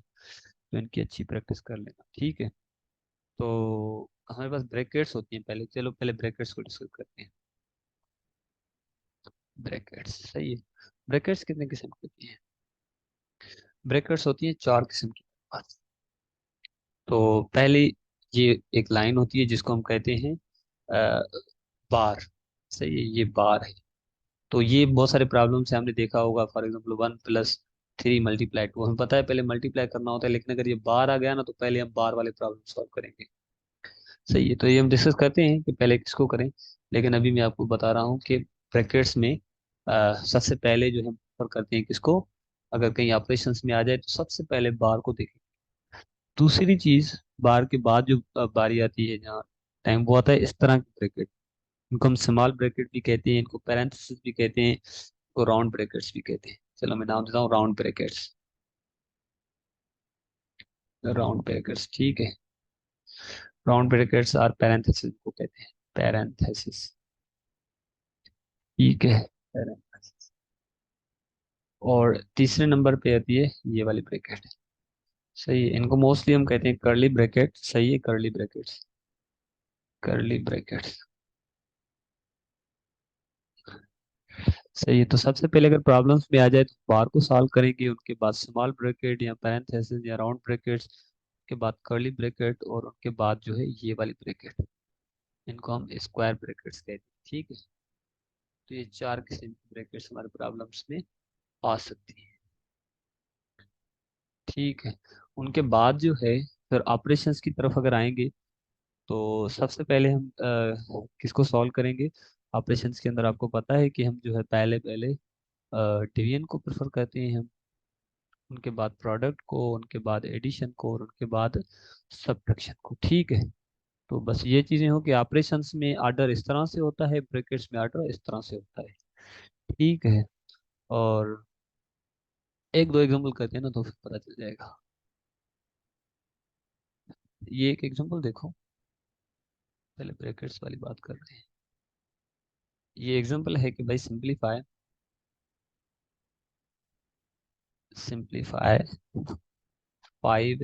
तो इनकी अच्छी प्रैक्टिस कर लेना, ठीक है। तो हमारे पास ब्रैकेट्स होती हैं, पहले चलो पहले ब्रैकेट्स को डिस्कस करते हैं। ब्रैकेट्स, सही है। ब्रैकेट्स कितने किस्म की होती हैं, ब्रैकेट्स होती हैं 4 किस्म की हमारे पास। तो पहले ये एक लाइन होती है जिसको हम कहते हैं बार, सही है, ये बार है। तो ये बहुत सारे प्रॉब्लम से हमने देखा होगा, फॉर एग्जाम्पल 1 + 3 × 2, हमें पता है पहले मल्टीप्लाई करना होता है, लेकिन अगर ये बार आ गया ना, तो पहले हम बार वाले प्रॉब्लम सॉल्व करेंगे। सही है, तो ये हम डिस्कस करते हैं कि पहले किसको करें, लेकिन अभी मैं आपको बता रहा हूँ कि ब्रैकेट्स में सबसे पहले जो हम प्रेफर करते हैं किसको, अगर कहीं ऑपरेशंस में आ जाए तो सबसे पहले बार को देखें। दूसरी चीज, बार के बाद जो बारी आती है जहाँ टाइम, वो आता है इस तरह के ब्रैकेट, इनको हम स्मॉल ब्रैकेट भी कहते हैं, इनको पैरेंथेसिस भी कहते हैं, इनको राउंड ब्रैकेट्स भी कहते हैं। चलो मैं नाम देता हूँ राउंड ब्रैकेट्स, राउंड ब्रैकेट्स, ठीक है। राउंड ब्रैकेट्स और पैरेंथेसिस को कहते हैं, पैरेंथेसिस, ठीक है, parenthesis। और तीसरे नंबर पे आती है ये वाली ब्रैकेट, सही है, इनको मोस्टली हम कहते हैं कर्ली ब्रैकेट, सही है, कर्ली ब्रैकेट्स, कर्ली ब्रैकेट्स, सही है। तो सबसे पहले अगर प्रॉब्लम्स में आ जाए तो बार को सॉल्व करेंगे, उनके बाद स्मॉल ब्रैकेट या पैरेंथेसिस या राउंड ब्रैकेट्स के बाद कर्ली ब्रैकेट, और उनके बाद जो है ये वाली ब्रैकेट, इनको हम स्क्वायर ब्रैकेट्स कहते हैं, ठीक है। तो ये 4 किस्म की ब्रैकेट्स हमारे प्रॉब्लम्स में आ सकती है, ठीक है। उनके बाद जो है फिर ऑपरेशंस की तरफ अगर आएंगे, तो सबसे पहले हम किसको सॉल्व करेंगे, ऑपरेशंस के अंदर आपको पता है कि हम जो है पहले पहले डिवीजन को प्रेफर करते हैं हम, उनके बाद प्रोडक्ट को, उनके बाद एडिशन को, और उनके बाद सब्ट्रैक्शन को, ठीक है। तो बस ये चीजें हो कि ऑपरेशंस में आर्डर इस तरह से होता है, ब्रैकेट्स में आर्डर इस तरह से होता है, ठीक है। और एक दो एग्जांपल करते हैं ना तो फिर पता चल जाएगा। ये एक एग्जांपल देखो, पहले ब्रैकेट्स वाली बात कर रहे हैं। ये एग्जांपल है कि भाई simplify, simplify 5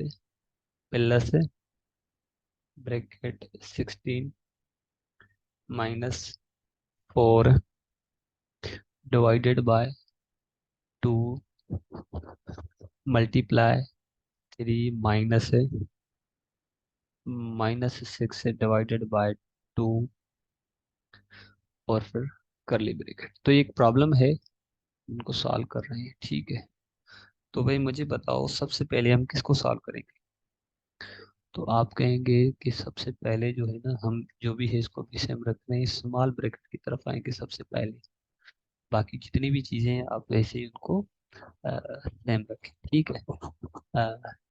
plus bracket 16 -4 divided by 2 multiply 3 -6 divided by 2 और फिर करली ब्रैकेट। तो ये एक प्रॉब्लम है, इनको सॉल्व कर रहे हैं, ठीक है। तो भाई मुझे बताओ सबसे पहले हम किसको सॉल्व करेंगे। तो आप कहेंगे कि सबसे पहले जो है ना, हम जो भी है इसको पीछे हम रख रहे हैं, स्मॉल ब्रैकेट की तरफ आएंगे सबसे पहले। बाकी जितनी भी चीजें हैं आप वैसे ही उनको सेम रखें, ठीक है।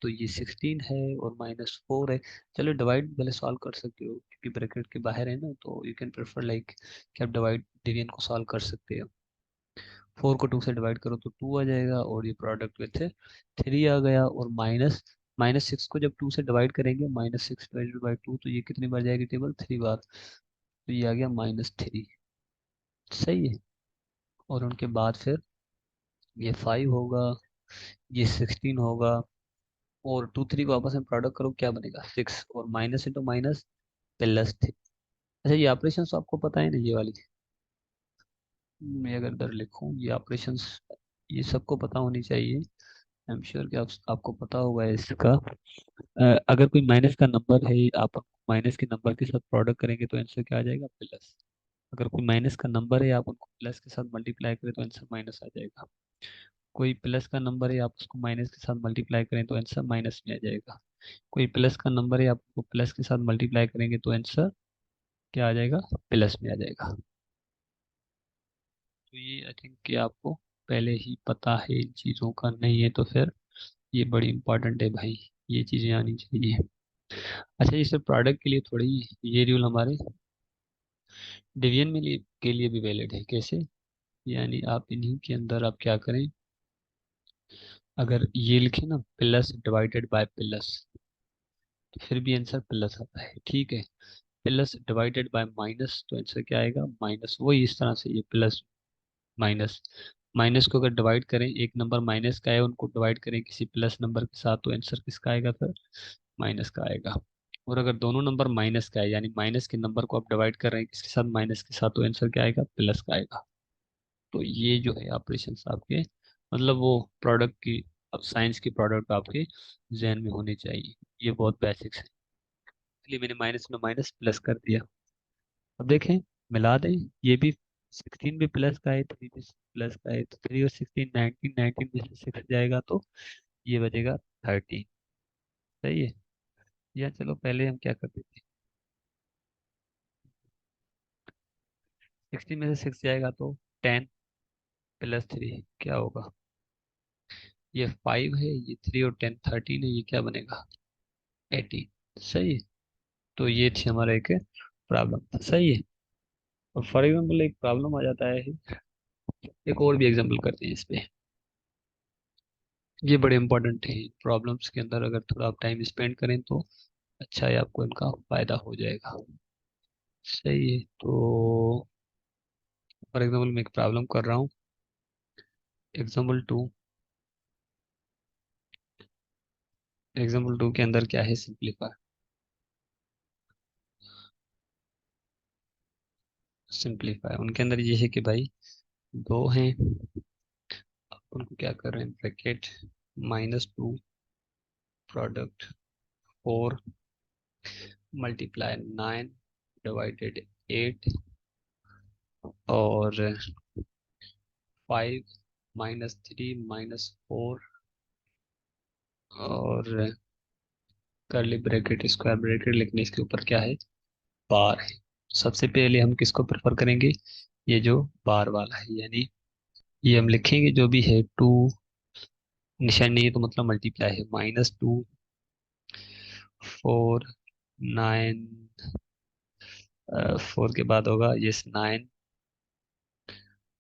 तो ये 16 है और -4 है। चलो डिवाइड पहले सॉल्व कर सकते हो क्योंकि ब्रैकेट के बाहर है ना, तो यू कैन प्रेफर लाइक कि आप डिवाइड डिवीजन को सॉल्व कर सकते हो। 4 को 2 से डिवाइड करो तो 2 आ जाएगा और ये प्रोडक्ट विथ 3 आ गया। और -6 को जब 2 से डिवाइड करेंगे, -6 डिवाइडेड बाई 2, तो ये कितनी बार जाएगी टेबल, 3 बार। तो ये आ गया -3, सही है। और उनके बाद फिर ये 5 होगा, ये 16 होगा, और 2 3 को आपस में प्रोडक्ट करो क्या बनेगा, 6, और माइनस इंटू माइनस +3। अच्छा ये ऑपरेशंस आपको पता है ना, ये वाली। मैं अगर इधर लिखूं ये ऑपरेशंस, ये सबको पता होनी चाहिए। आई एम श्योर कि आपको पता होगा इसका। अगर कोई माइनस का नंबर है, आप माइनस के नंबर के साथ प्रोडक्ट करेंगे तो आंसर क्या आ जाएगा, प्लस। अगर कोई माइनस का नंबर है, आप उनको प्लस के साथ मल्टीप्लाई करें तो आंसर माइनस आ जाएगा। कोई प्लस का नंबर है, आप उसको माइनस के साथ मल्टीप्लाई करें तो आंसर माइनस में आ जाएगा। कोई प्लस का नंबर है, आप उसको प्लस के साथ मल्टीप्लाई करेंगे तो आंसर क्या आ जाएगा, प्लस में आ जाएगा। तो ये आई थिंक कि आपको पहले ही पता है इन चीज़ों का, नहीं है तो फिर ये बड़ी इंपॉर्टेंट है भाई, ये चीज़ें आनी चाहिए। अच्छा ये सिर्फ प्रोडक्ट के लिए थोड़ी है, ये रूल हमारे डिवीजन में के लिए भी वैलिड है। कैसे, यानी आप इन्हीं के अंदर आप क्या करें, अगर ये लिखे ना प्लस डिवाइडेड बाय प्लस, तो फिर भी आंसर प्लस आता है, ठीक है। प्लस डिवाइडेड बाय माइनस तो आंसर क्या आएगा, माइनस। वही इस तरह से ये प्लस माइनस, माइनस को अगर डिवाइड करें, एक नंबर माइनस का है उनको डिवाइड करें किसी प्लस नंबर के साथ तो आंसर किसका आएगा, फिर माइनस का आएगा। और अगर दोनों नंबर माइनस का है, यानी माइनस के नंबर को आप डिवाइड कर रहे हैं किसके साथ, माइनस के साथ, तो आंसर क्या आएगा, प्लस का आएगा। तो ये जो है ऑपरेशन आपके, मतलब वो प्रोडक्ट की, अब साइंस की प्रोडक्ट आपके जहन में होने चाहिए। ये बहुत बेसिक्स है, इसलिए मैंने माइनस में माइनस प्लस कर दिया। अब देखें, मिला दें, ये भी 16 भी प्लस का है, 3 भी प्लस का है, तो 3 और 16 19, 19 में से 6 जाएगा तो ये बचेगा 13, सही है। या चलो पहले हम क्या करते थे, 16 में से 6 जाएगा तो 10 +3 क्या होगा, ये 5 है, ये 3 और 10 13 है, ये क्या बनेगा, 18, सही है। तो ये थी हमारा एक प्रॉब्लम, सही है। और फॉर एग्जाम्पल एक प्रॉब्लम आ जाता है, एक और भी एग्जाम्पल करते हैं इस पे। ये बड़े इंपॉर्टेंट है प्रॉब्लम्स के अंदर, अगर थोड़ा आप टाइम स्पेंड करें तो अच्छा है, आपको इनका फायदा हो जाएगा, सही है। तो फॉर एग्जाम्पल मैं एक प्रॉब्लम कर रहा हूँ, एग्जाम्पल 2। एग्जाम्पल 2 के अंदर क्या है, सिंप्लीफाई, सिंप्लीफाई उनके अंदर ये है कि भाई दो हैं, उनको क्या कर रहे हैं, ब्रैकेट -2 प्रोडक्ट 4 मल्टीप्लाई 9 डिवाइडेड 8 और 5 -3 -4 और करली ब्रैकेट स्क्वायर ब्रैकेट लिखने, इसके ऊपर क्या है, बार है। सबसे पहले हम किसको प्रेफर करेंगे, ये जो बार वाला है, यानी ये हम लिखेंगे जो भी है, 2 निशान नहीं है तो मतलब मल्टीप्लाई है, -2 4 9, 4 के बाद होगा यस 9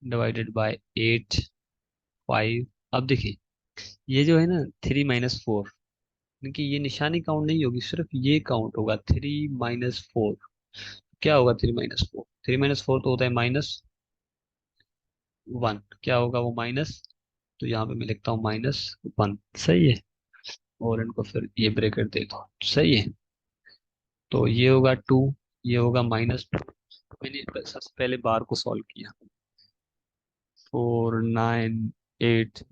डिवाइडेड बाय 8 5। अब देखिए ये जो है ना 3 - 4, क्योंकि ये निशानी काउंट नहीं होगी, सिर्फ ये काउंट होगा 3 - 4। क्या होगा 3 - 4? 3 - 4 तो होता है -1। क्या होगा वो माइनस, तो यहाँ पे मैं लिखता हूँ -1। सही है। और इनको फिर ये ब्रैकेट दे दो। सही है। तो ये होगा 2, ये होगा -2। मैंने सबसे पहले बार को सॉल्व किया। 4 9 8।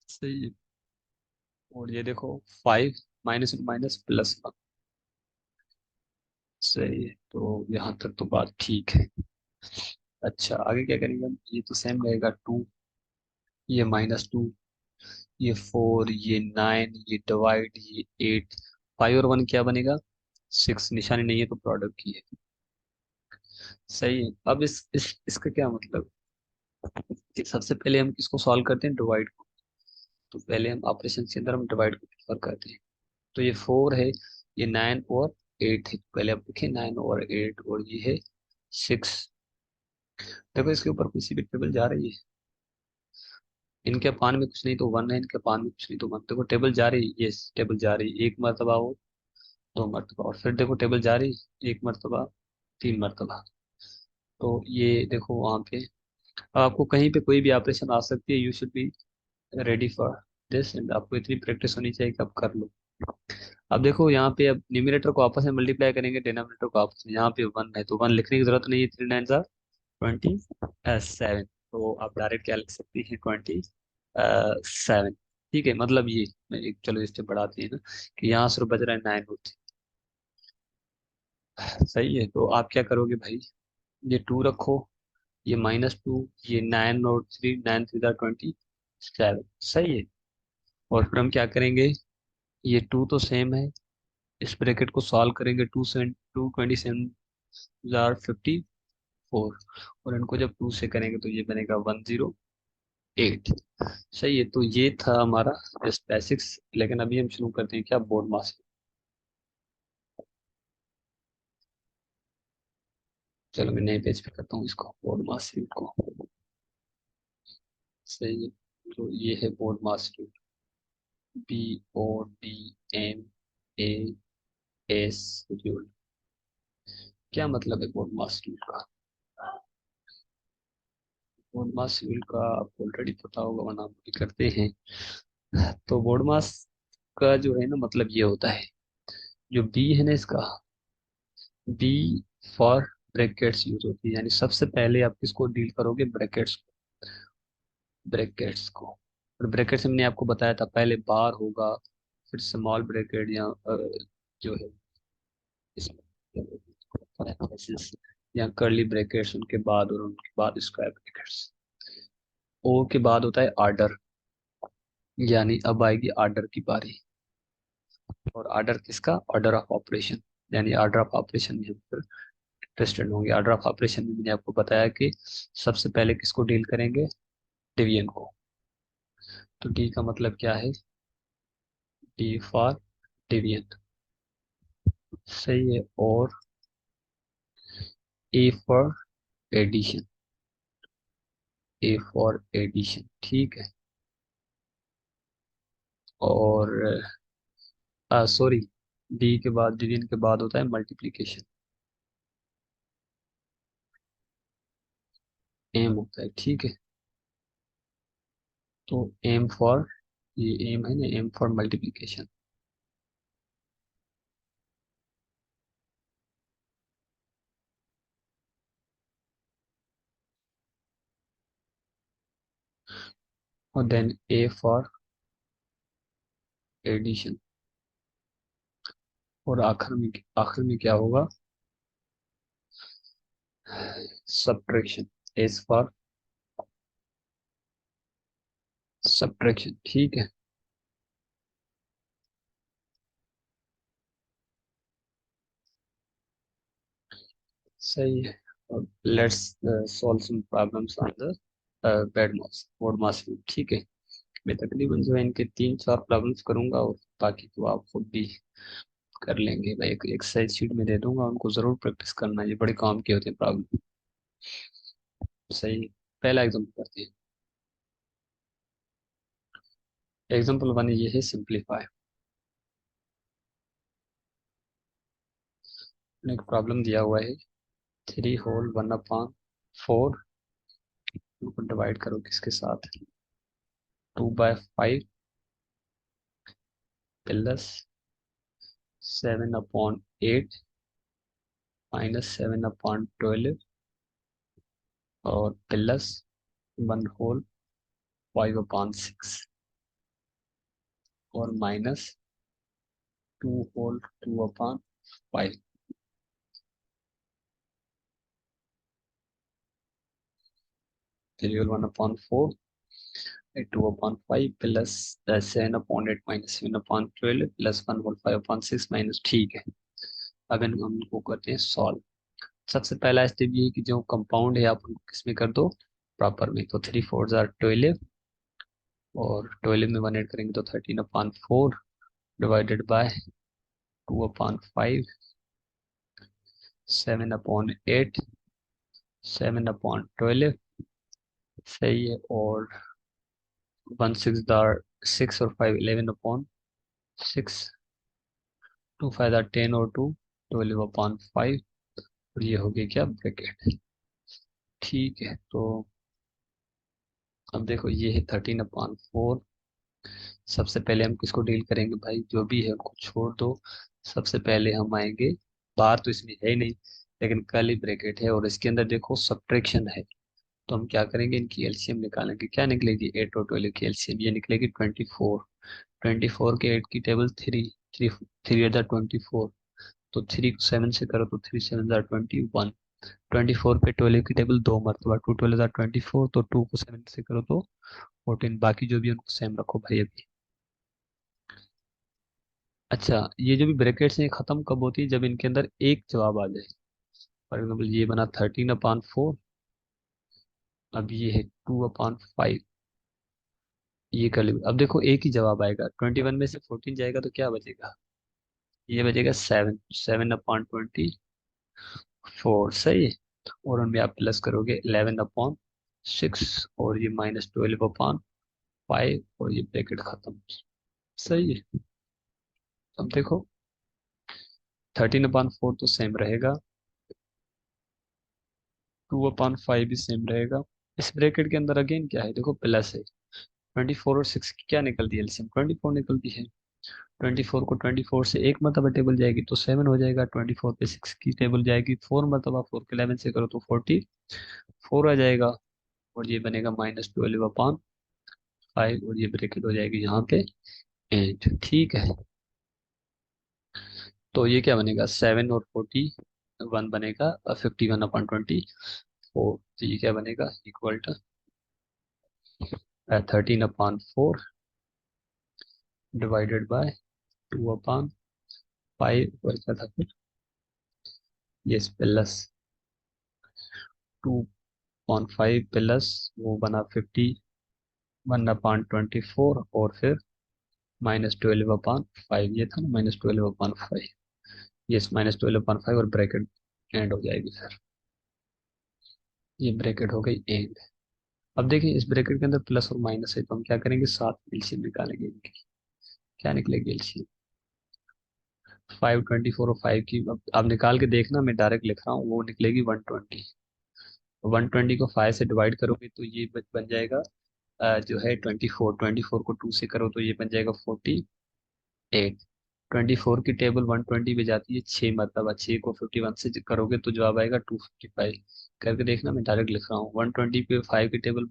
सही है। और ये देखो 5, -माइनस सही है। तो यहाँ तक तो बात ठीक है। अच्छा, आगे क्या करेंगे हम? ये तो सेम रहेगा 2, ये -2, ये 4, ये 9, ये डिवाइड, ये 8। 5 और 1 क्या बनेगा? 6। निशानी नहीं है तो प्रोडक्ट की है। सही है। अब इसका क्या मतलब? कि सबसे पहले हम किसको सॉल्व करते हैं? डिवाइड को। तो पहले हम ऑपरेशन के अंदर हम डिवाइड को प्रेफर करते हैं। तो ये 4 है, ये 9 और 8 है। पहले आप देखें 9 और 8, और ये है 6। देखो इसके ऊपर किसी भी टेबल जा रही है? इनके पान में कुछ नहीं तो 1 है, इनके पान में कुछ नहीं तो 1। देखो टेबल जा रही है, यस टेबल जा रही है। एक मरतबा हो, 2 मरतबा, और फिर देखो टेबल जा रही है, 1 मरतबा, 3 मरतबा। तो ये देखो वहां पे अब आपको कहीं पे कोई भी ऑपरेशन आ सकती है। You should be ready for this, and आपको इतनी प्रैक्टिस होनी चाहिए कि आप कर लो। अब देखो यहाँ पे, अब न्यूमरेटर को आपस में मल्टीप्लाई करेंगे, डिनोमिनेटर को आपस में। यहाँ पे 1 है तो 1 लिखने की जरूरत नहीं है। 3 9 = 27। तो आप डायरेक्ट क्या लिख सकती हैं? 27। ठीक है, मतलब ये मैं एक, चलो इससे बढ़ाते हैं ना, कि यहाँ सिर्फ बच रहा है 9 होते। सही है। तो आप क्या करोगे भाई? ये 2 रखो, ये -2, ये 9 और 3, 9 3 = 27। सही है। और फिर हम क्या करेंगे? ये 2 तो सेम है, इस ब्रैकेट को सॉल्व करेंगे। 2 27 = 54। और इनको जब 2 से करेंगे तो ये बनेगा 108। सही है। तो ये था हमारा जस्ट बेसिक्स। लेकिन अभी हम शुरू करते हैं क्या? बोर्ड मास। चलो मैं नए पेज पे करता हूँ इसको, बोर्ड मास को। सही है। तो ये है बोर्ड मास। BODMAS। क्या मतलब है बोर्ड मास का? बोर्ड मास का आपको ऑलरेडी पता होगा, वरना हम भी करते हैं। तो बोर्ड मास का जो है ना मतलब ये होता है, जो बी है ना इसका, बी फॉर ब्रैकेट्स यूज होती है। यानी सबसे पहले आप किसको डील करोगे? ब्रैकेट्स को। और ब्रैकेट से मैंने आपको बताया था, पहले बार होगा, फिर स्मॉल ब्रैकेट, या जो है इसमें parenthesis, या कर्ली ब्रैकेट्स उनके बाद, और उनके बाद स्क्वायर ब्रैकेट्स। ओ के बाद होता है आर्डर, यानी अब आएगी आर्डर की बारी। और आर्डर किसका? Order of operation. यानी ऑर्डर ऑफ ऑपरेशन में हम फिर इंटरेस्टेड होंगे। ऑर्डर ऑफ ऑपरेशन में मैंने आपको बताया कि सबसे पहले किसको डील करेंगे? डिवीजन को। तो डी का मतलब क्या है? D for division. सही है। और A for addition. A for addition, ठीक है। और सॉरी, डी के बाद, डिवीजन के बाद होता है मल्टीप्लिकेशन। एम होता है, ठीक है। तो एम फॉर, ये एम है ना, एम फॉर मल्टीप्लिकेशन। और देन ए फॉर एडिशन। और आखिर में क्या होगा? सब्ट्रैक्शन। एस फॉर सब्ट्रैक्शन, ठीक है। सही है। Let's solve some problems on the board mass. ठीक है। मैं तकरीबन जो है इनके 3 4 प्रॉब्लम्स करूंगा, और बाकी तो आप खुद भी कर लेंगे। मैं एक एक्सरसाइज शीट में दे दूंगा, उनको जरूर प्रैक्टिस करना, ये बड़े काम के होते हैं प्रॉब्लम। सही। पहला एग्जाम्पल करते हैं। एग्जाम्पल वन ये है सिंप्लीफाई। एक प्रॉब्लम दिया हुआ है, 3 होल 1/4 उनको डिवाइड करो किसके साथ, 2/5 प्लस 7/8 -7/12 और प्लस 1 होल 5/6 और minus 2 whole 2/5। 3 whole 1/4 2/5 plus 7/8 -7/12 plus 1 whole 5/6 minus, ठीक है। अब हम उनको करते हैं सॉल्व। सबसे पहला स्टेप ये है कि जो कंपाउंड है आप उनको किसमें कर दो, प्रॉपर में। तो 3 4 12 और 12 में 1 ऐड करेंगे तो 13/4 डिवाइडेड बाय 2/5 7/8 7/12, सही है। और 1 6 और 5 11/6, 2 5 10 और 2 12/5 और ये हो गया क्या ब्रैकेट, ठीक है। तो अब देखो ये है 13/4। सबसे पहले हम किसको डील करेंगे भाई, जो भी है उनको छोड़ दो। सबसे पहले हम आएंगे, बाहर तो इसमें है ही नहीं, लेकिन कर्ली ब्रैकेट है और इसके अंदर देखो सब्ट्रैक्शन है। तो हम क्या करेंगे, इनकी एलसीएम निकालेंगे। क्या निकलेगी, 8 और 12 की एलसीएम ये निकलेगी 24। 24 के 8 की टेबल 3 3 24। तो 3 को 7 से करो तो 3 7 21। 24 पे 12 की टेबल 2 मरतबा, 2 12 24, तो 2 को 7 से करो तो 14। बाकी जो भी उनको सेम रखो भाई अभी। अच्छा, ये जो भी ब्रैकेट्स हैं ये खत्म कब होती है, जब इनके अंदर एक जवाब आ जाए। फॉर एग्जाम्पल ये बना 13/4, अब ये है 2/5, ये कर लो। अब देखो एक ही जवाब आएगा, 21 में से 14 जाएगा तो क्या बचेगा, ये बचेगा 7, 7/24, सही है। और उनमें आप प्लस करोगे 11/6 और ये -12/5 और ये ब्रैकेट खत्म, सही है। अब देखो 13/4 तो सेम रहेगा, 2/5 भी सेम रहेगा। इस ब्रैकेट के अंदर अगेन क्या है, देखो प्लस है। 24 और 6 की क्या निकलती है एलसीएम, 24 निकलती है। 24 को 24 से एक मरतबा टेबल जाएगी तो 7 हो जाएगा। 24 पे 6 की टेबल जाएगी 4 मरतबा, 4 के 11 से करो तो 44 आ जाएगा। और ये बनेगा -12/5 और ये ब्रैकेट हो जाएगी यहाँ पे 8, ठीक है। तो ये क्या बनेगा, 7 और 41 बनेगा, 51/24। तो ये क्या बनेगा, इक्वल टू 13/4 डिवाइडेड बाय 2/5 और क्या था फिर, यस प्लस 2/5 प्लस वो बना 51/24 और फिर -12/5, ये था ना -12/5, यस -12/5 और ब्रैकेट एंड हो जाएगी फिर, ये ब्रैकेट हो गई एंड। अब देखिए इस ब्रैकेट के अंदर प्लस और माइनस है तो हम क्या करेंगे, साथ एलसीएम निकालेंगे इनकी। क्या निकलेगी एलसीएम, 5 24 और 5 की अब निकाल के देखना, मैं डायरेक्ट लिख रहा हूँ, वो निकलेगी 120। 120 को 5 से डिवाइड करोगे तो ये बन जाएगा जो है 24। 24 को 2 से करो तो ये बन जाएगा 48। 24 की टेबल 120 पे जाती है 6 मरतबा, 6 को 51 से करोगे तो जवाब आएगा 255। करके देखना, मैं डायरेक्ट लिख रहा हूँ। 120 पे 5 की टेबल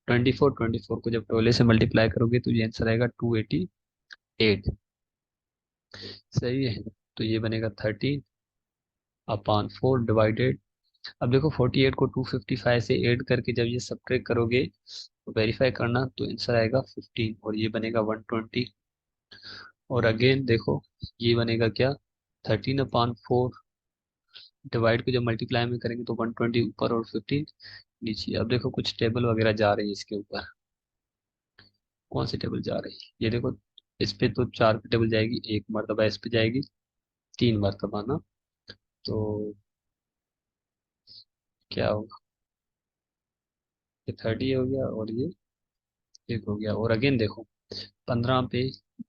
24, 24 को जब 12 से मल्टीप्लाई करोगे तो ये आंसर आएगा 288, सही है। तो ये बनेगा 13/4 डिवाइडेड। अब देखो 48 को 255 से ऐड करके जब ये सब्ट्रैक्ट करोगे तो वेरीफाई करना तो आंसर आएगा 15 और ये बनेगा 120। और अगेन देखो ये बनेगा क्या, 13/4 डिवाइड को जब मल्टीप्लाई में करेंगे तो 120 ऊपर और 15 नीचे। अब देखो कुछ टेबल वगैरह जा रही है इसके ऊपर, कौन सी टेबल जा रही है, ये देखो इस पे तो 4 की टेबल जाएगी, 1 मरतबा इस पे जाएगी, 3 मरतबा ना। तो क्या होगा, ये 30 हो गया और ये 1 हो गया। और अगेन देखो 15 पे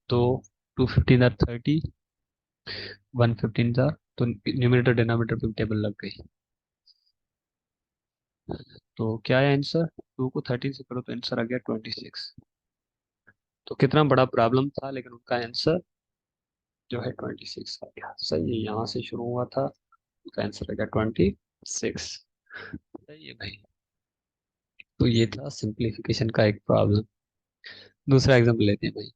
दो, 2 15 30, 115 था, तो न्यूमरेटर डिनोमिनेटर पे टेबल लग गई। तो क्या है आंसर? 2 को 13 से करो तो आंसर आ गया 26। तो कितना बड़ा प्रॉब्लम था, लेकिन उनका आंसर जो है 26 आ गया। सही है, यहाँ से शुरू हुआ था, उनका आंसर आ गया 26। सही है भाई। तो ये था सिंप्लीफिकेशन का एक प्रॉब्लम। दूसरा एग्जाम्पल लेते हैं भाई।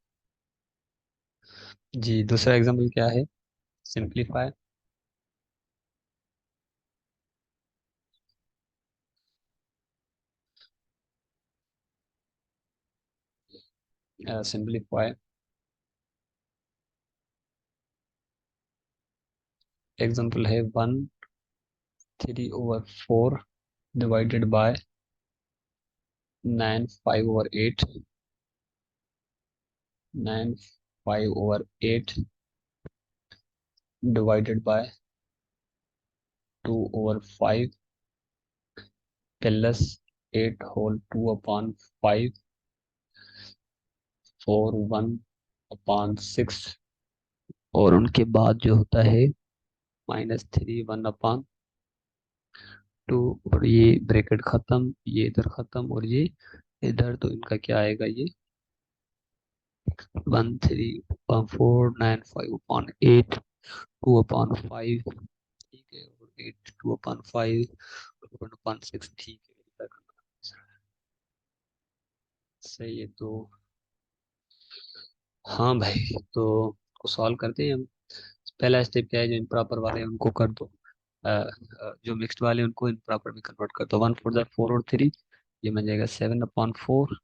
जी, दूसरा एग्जाम्पल क्या है? सिंप्लीफाई। सिंप्लीफाई। एग्जाम्पल है 1 3/4 divided by 9 5/8। 9 5/8 divided by 2/5 plus 8 whole 2/5 और 1/6। और उनके बाद जो होता है -3 1/2। और ये ब्रैकेट खत्म, ये इधर खत्म और ये इधर, तो इनका क्या आएगा? ये 1 3/4 9 5/8 2/5। ठीक है, और 8 2/5 1/6। ठीक है, सही है। तो हाँ भाई, तो को सॉल्व करते हैं हम। पहला स्टेप क्या है? जो इम्प्रॉपर वाले हैं उनको कर दो, जो मिक्स्ड वाले हैं उनको इम्प्रॉपर में कन्वर्ट कर दो। 1 4 4 और 3, ये बन जाएगा 7/4।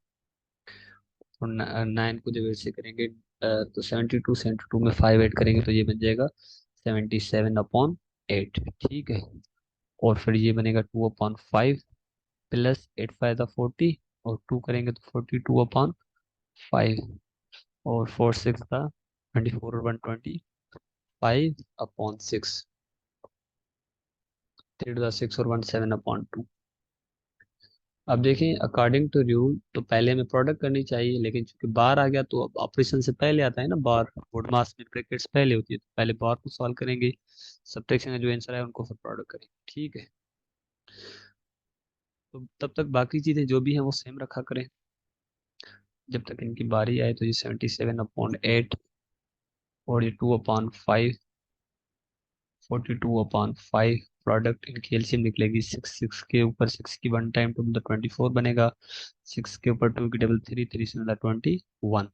और 9 को जब ऐसे करेंगे तो 72 में 5 ऐड करेंगे तो ये बन जाएगा 77/8। ठीक है, और फिर ये बनेगा 2/5 प्लस 8 5 40, और 2 करेंगे तो 42/5। और 4 6 था 24 और 125/6। 3 to the 6 और 1 7/2। अब देखें, अकॉर्डिंग टू रूल तो पहले हमें प्रोडक्ट करनी चाहिए, लेकिन चूंकि बार आ गया तो अब ऑपरेशन से पहले आता है ना बार। वुड मास में ब्रैकेट्स पहले होती है, तो पहले बार को सॉल्व करेंगे, सब्ट्रैक्शन का जो आंसर है उनको फिर प्रोडक्ट करेंगे। ठीक है, तो तब तक बाकी चीजें जो भी हैं वो सेम रखा करें जब तक इनकी बारी आए। तो ये 77/8 और ये 2/5, 42/5। प्रोडक्ट इनकी एलसीएम निकलेगी 6, 6 के ऊपर 6 की 1 टाइम 2 मतलब 24 बनेगा। 6 के ऊपर 2 की डबल 3, 3 से मतलब 21।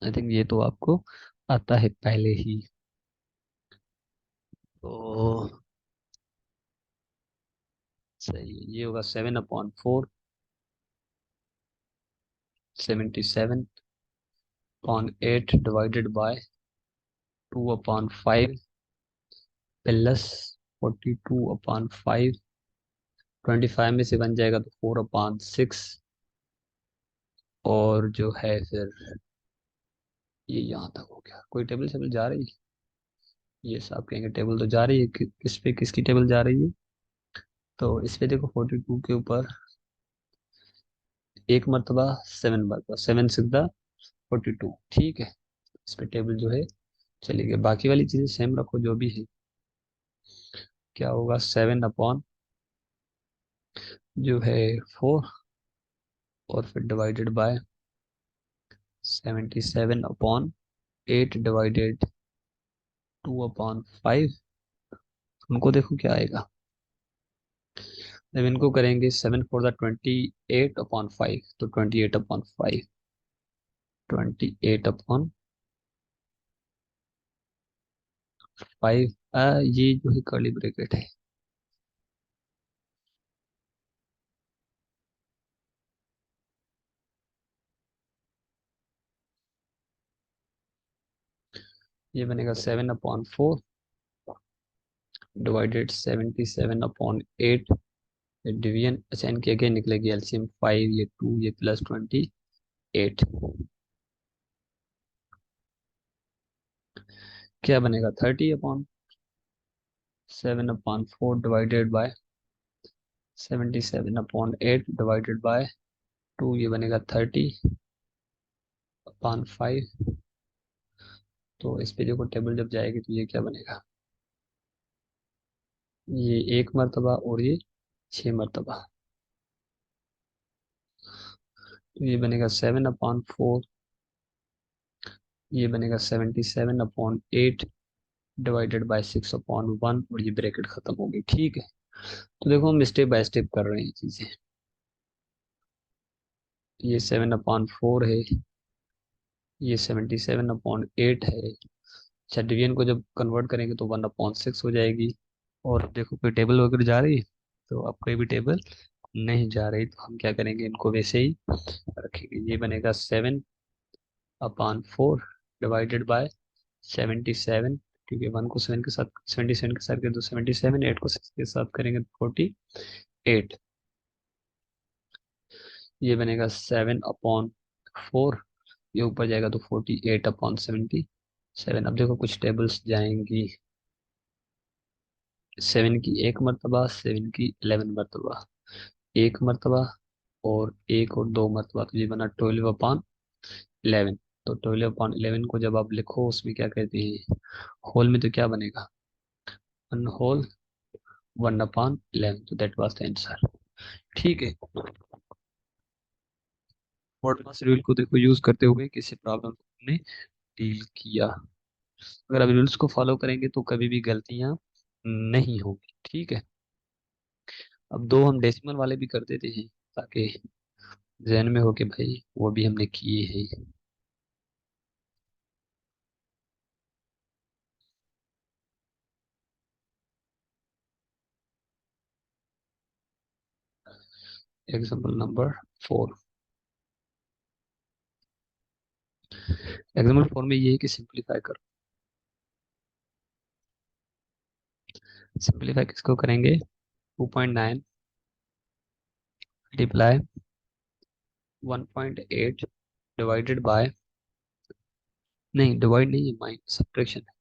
आई थिंक ये तो आपको आता है पहले ही। तो सही है, ये होगा 7/4 77/8 डिवाइडेड बाय 2/5 प्लस 42/5। 25 में से बन जाएगा तो 4/6। और जो है फिर ये यहाँ तक हो गया। कोई टेबल शेबल जा रही है? ये सब कहेंगे टेबल तो जा रही है, किस पे किसकी टेबल जा रही है? तो इस पे देखो 42 के ऊपर एक मरतबा 7 मरतबा, 7 6 42। ठीक है, इस पे टेबल जो है चली गई। बाकी वाली चीजें सेम रखो जो भी है। क्या होगा? 7 जो है 4, और फिर डिवाइडेड बाय 77/8 डिवाइडेड 2/5। उनको देखो क्या आएगा जब इनको करेंगे। 7 4 28/5, तो 28/5। 28/5। ये जो है कर्ली ब्रैकेट है। ये बनेगा 7/4 डिवाइडेड 77/8। डिवीजन अच्छा, इनके अगेन निकलेगी एलसीएम 5, ये 2, ये प्लस 28। क्या बनेगा? 30/7/4 divided by 77/8 divided by two ये बनेगा 30/5। तो इस पे देखो टेबल जब जाएगी तो ये क्या बनेगा, ये 1 मरतबा और ये 6 मरतबा। तो ये बनेगा 7/4, ये बनेगा 77/8 डिवाइडेड बाय 6/1 और ये ब्रैकेट खत्म हो गई। ठीक है, तो देखो हम स्टेप बाय स्टेप कर रहे हैं चीजें। ये 7/4 है, ये 77/8 है। अच्छा, डिवीजन को जब कन्वर्ट करेंगे तो 1/6 हो जाएगी। और देखो कोई टेबल वगैरह जा रही है, तो अब कोई भी टेबल नहीं जा रही, तो हम क्या करेंगे, इनको वैसे ही रखेंगे। ये बनेगा 7/4 डिवाइडेड बाय 77, क्योंकि 1 को 7 के साथ, 77 के साथ करें तो 77, 8 को 6 के साथ करेंगे तो 48। ये बनेगा 7/4, ये ऊपर जाएगा तो 48/77। अब देखो कुछ टेबल्स जाएंगी, 7 की 1 मरतबा, 7 की 11 मरतबा, 1 मरतबा और 1 और 2 मरतबा, तो ये बना 12/11। तो 12/11 को जब आप लिखो उसमें क्या कहते हैं, होल में, तो क्या बनेगा, 1 होल 1/11। तो दैट वाज द आंसर। ठीक है, मॉडर्न रूल को देखो यूज करते हुए किसी प्रॉब्लम को हमने डील किया। अगर आप रूल्स को फॉलो करेंगे तो कभी भी गलतियां नहीं होगी। ठीक है, अब दो हम डेसिमल वाले भी कर देते हैं ताकि जहन में हो कि भाई वो भी हमने किए हैं। Example number 4। एग्जाम्पल 4 में ये है कि सिंप्लीफाई करो। सिंप्लीफाई किसको करेंगे, 2.9 मल्टीप्लाई 1.8 डिवाइडेड बाय, नहीं डिवाइड नहीं है, माइनस सब्ट्रैक्शन है।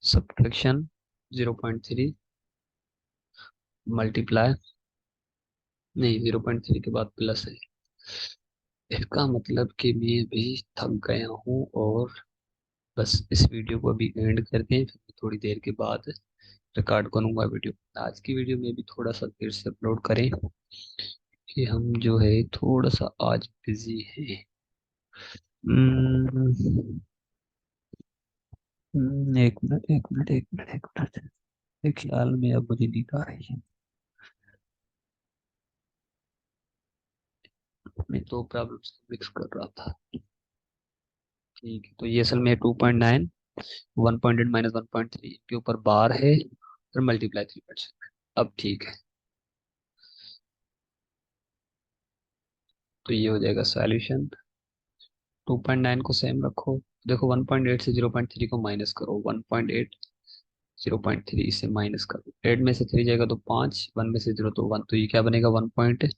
सब्ट्रैक्शन 0.3 मल्टीप्लाई, नहीं 0.3 के बाद प्लस है। इसका मतलब कि मैं भी थक गया हूँ और बस इस वीडियो को अभी एंड करके फिर थोड़ी देर के बाद रिकॉर्ड करूंगा वीडियो। आज की वीडियो में भी थोड़ा सा देर से अपलोड करें कि हम जो है थोड़ा सा आज बिजी है। हम्म, एक मिनट एक मिनट एक मिनट एक मिनट, एक ख्याल में अब मुझे नींद आ रही है। मैं दो प्रॉब्लम्स मिक्स कर रहा था। ठीक है, तो ये असल में 2.9, 1.8 माइनस 1.3 के ऊपर बार है और मल्टीप्लाई 3%। अब ठीक है, तो ये हो जाएगा सॉल्यूशन। 2.9 को सेम रखो, देखो 1.8 से 0.3 को माइनस करो, 1.8 0.3 से माइनस करो, 8 में से 3 जाएगा तो 5, 1 में से 0 तो 1, तो ये क्या बनेगा 1.5।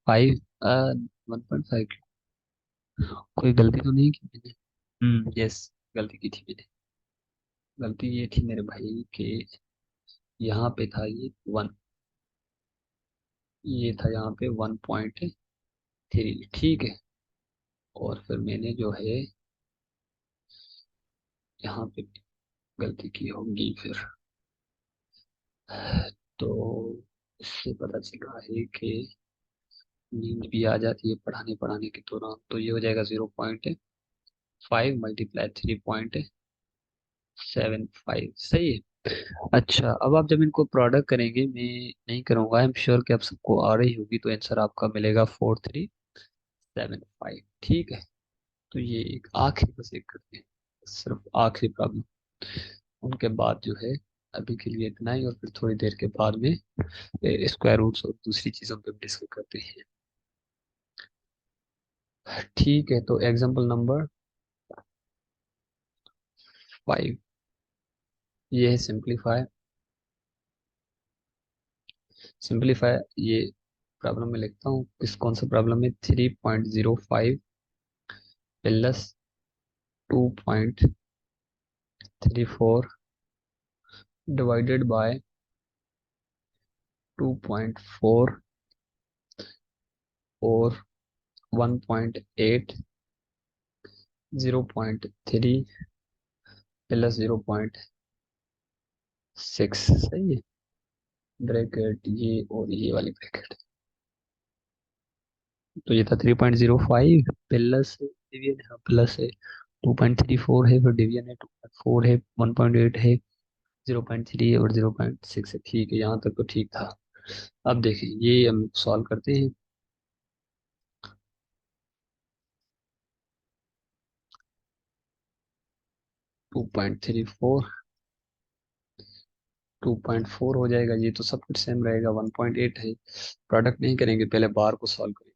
1.5, कोई गलती तो नहीं की मैंने। यस, गलती की थी मैंने। गलती ये थी मेरे भाई के, यहाँ पे था ये 1, ये था यहाँ पे 1.3। ठीक है, और फिर मैंने जो है यहाँ पे गलती की होगी फिर। तो इससे पता चल रहा है कि नींद भी आ जाती है पढ़ाने पढ़ाने के दौरान। तो ये हो जाएगा 0.5 मल्टीप्लाई 3.75, सही है। अच्छा, अब आप जब इनको प्रोडक्ट करेंगे, मैं नहीं करूंगा, आई एम श्योर कि आप सबको आ रही होगी, तो आंसर आपका मिलेगा 4375। ठीक है, तो ये एक आखिरी बस एक करते हैं, सिर्फ आखिरी प्रॉब्लम, उनके बाद जो है अभी के लिए इतना ही, और फिर थोड़ी देर के बाद में स्क्वायर रूट्स और दूसरी चीजों पे डिस्कस करते हैं। ठीक है, तो एग्जांपल नंबर 5, ये है सिंप्लीफाई। सिंप्लीफाई, ये प्रॉब्लम में लिखता हूँ, किस कौन सा प्रॉब्लम है, 3.05 प्लस 2.34 डिवाइडेड बाय 2.4 और 1.8, 0.3 प्लस 0.6, सही है। ब्रैकेट ये और ये वाली ब्रैकेट, तो ये था 3.05 प्लस डिवीजन है, प्लस है 2.34 है, फिर डिवीजन है 2.4 है, 1.8 है, 0.3 है और 0.6 है। ठीक है, यहाँ तक तो ठीक था। अब देखिए ये हम सॉल्व करते हैं। 2.34, 2.4 हो जाएगा, ये तो सब कुछ सेम रहेगा। 1.8 है, प्रोडक्ट नहीं करेंगे, पहले बार को सॉल्व करेंगे।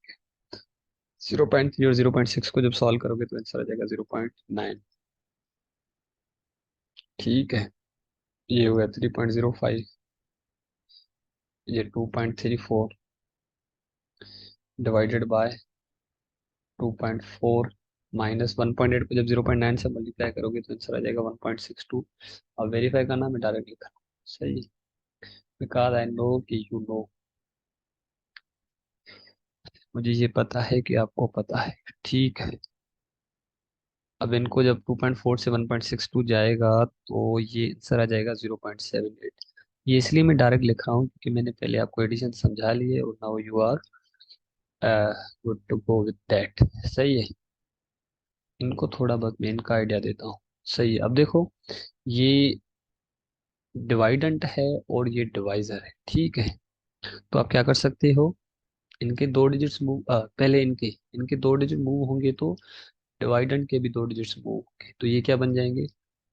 0.3 और 0.6 को जब सॉल्व करोगे तो आंसर आ जाएगा 0.9। ठीक है, ये हो गया 3.05, ये 2.34 डिवाइडेड बाय 2.4 माइनस 1.8 को जब 0.9 से मल्टीप्लाई करोगे तो आंसर आ जाएगा 1.62। अब वेरीफाई करना, मैं डायरेक्ट लिखा सही, बिकॉज आई नो कि यू नो, मुझे ये पता है कि आपको पता है। ठीक है, अब इनको जब 2.4 से 1.62 जाएगा तो ये आंसर आ जाएगा 0.78। ये इसलिए मैं डायरेक्ट लिख रहा हूँ क्योंकि मैंने पहले आपको एडिशन समझा ली है और now you are good to go with that. सही है, इनको थोड़ा बहुत मैं इनका आइडिया देता हूँ। सही है, अब देखो ये डिवाइडेंट है और ये डिवाइजर है। ठीक है, तो आप क्या कर सकते हो, इनके दो डिजिट्स मूव, पहले इनके इनके दो डिजिट मूव होंगे तो डिवाइडेंट के भी दो डिजिट्स मूव होंगे, तो ये क्या बन जाएंगे,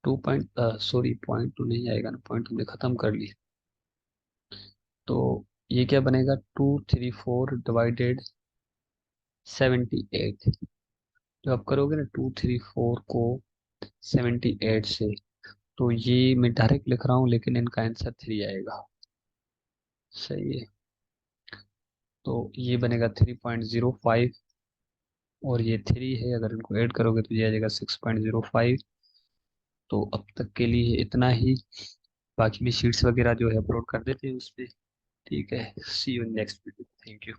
2 पॉइंट, सॉरी पॉइंट तो नहीं आएगा ना, पॉइंट हमने खत्म कर लिया। तो ये क्या बनेगा, 234 डिवाइडेड 78। जो आप करोगे ना 234 को 78 से, तो ये मैं डायरेक्ट लिख रहा हूँ लेकिन इनका आंसर 3 आएगा। सही है, तो ये बनेगा 3.05 और ये 3 है, अगर इनको ऐड करोगे तो ये आ जाएगा 6.05। तो अब तक के लिए इतना ही, बाकी में शीट्स वगैरह जो है अपलोड कर देते हैं उस पे। ठीक है, see you next video, thank you.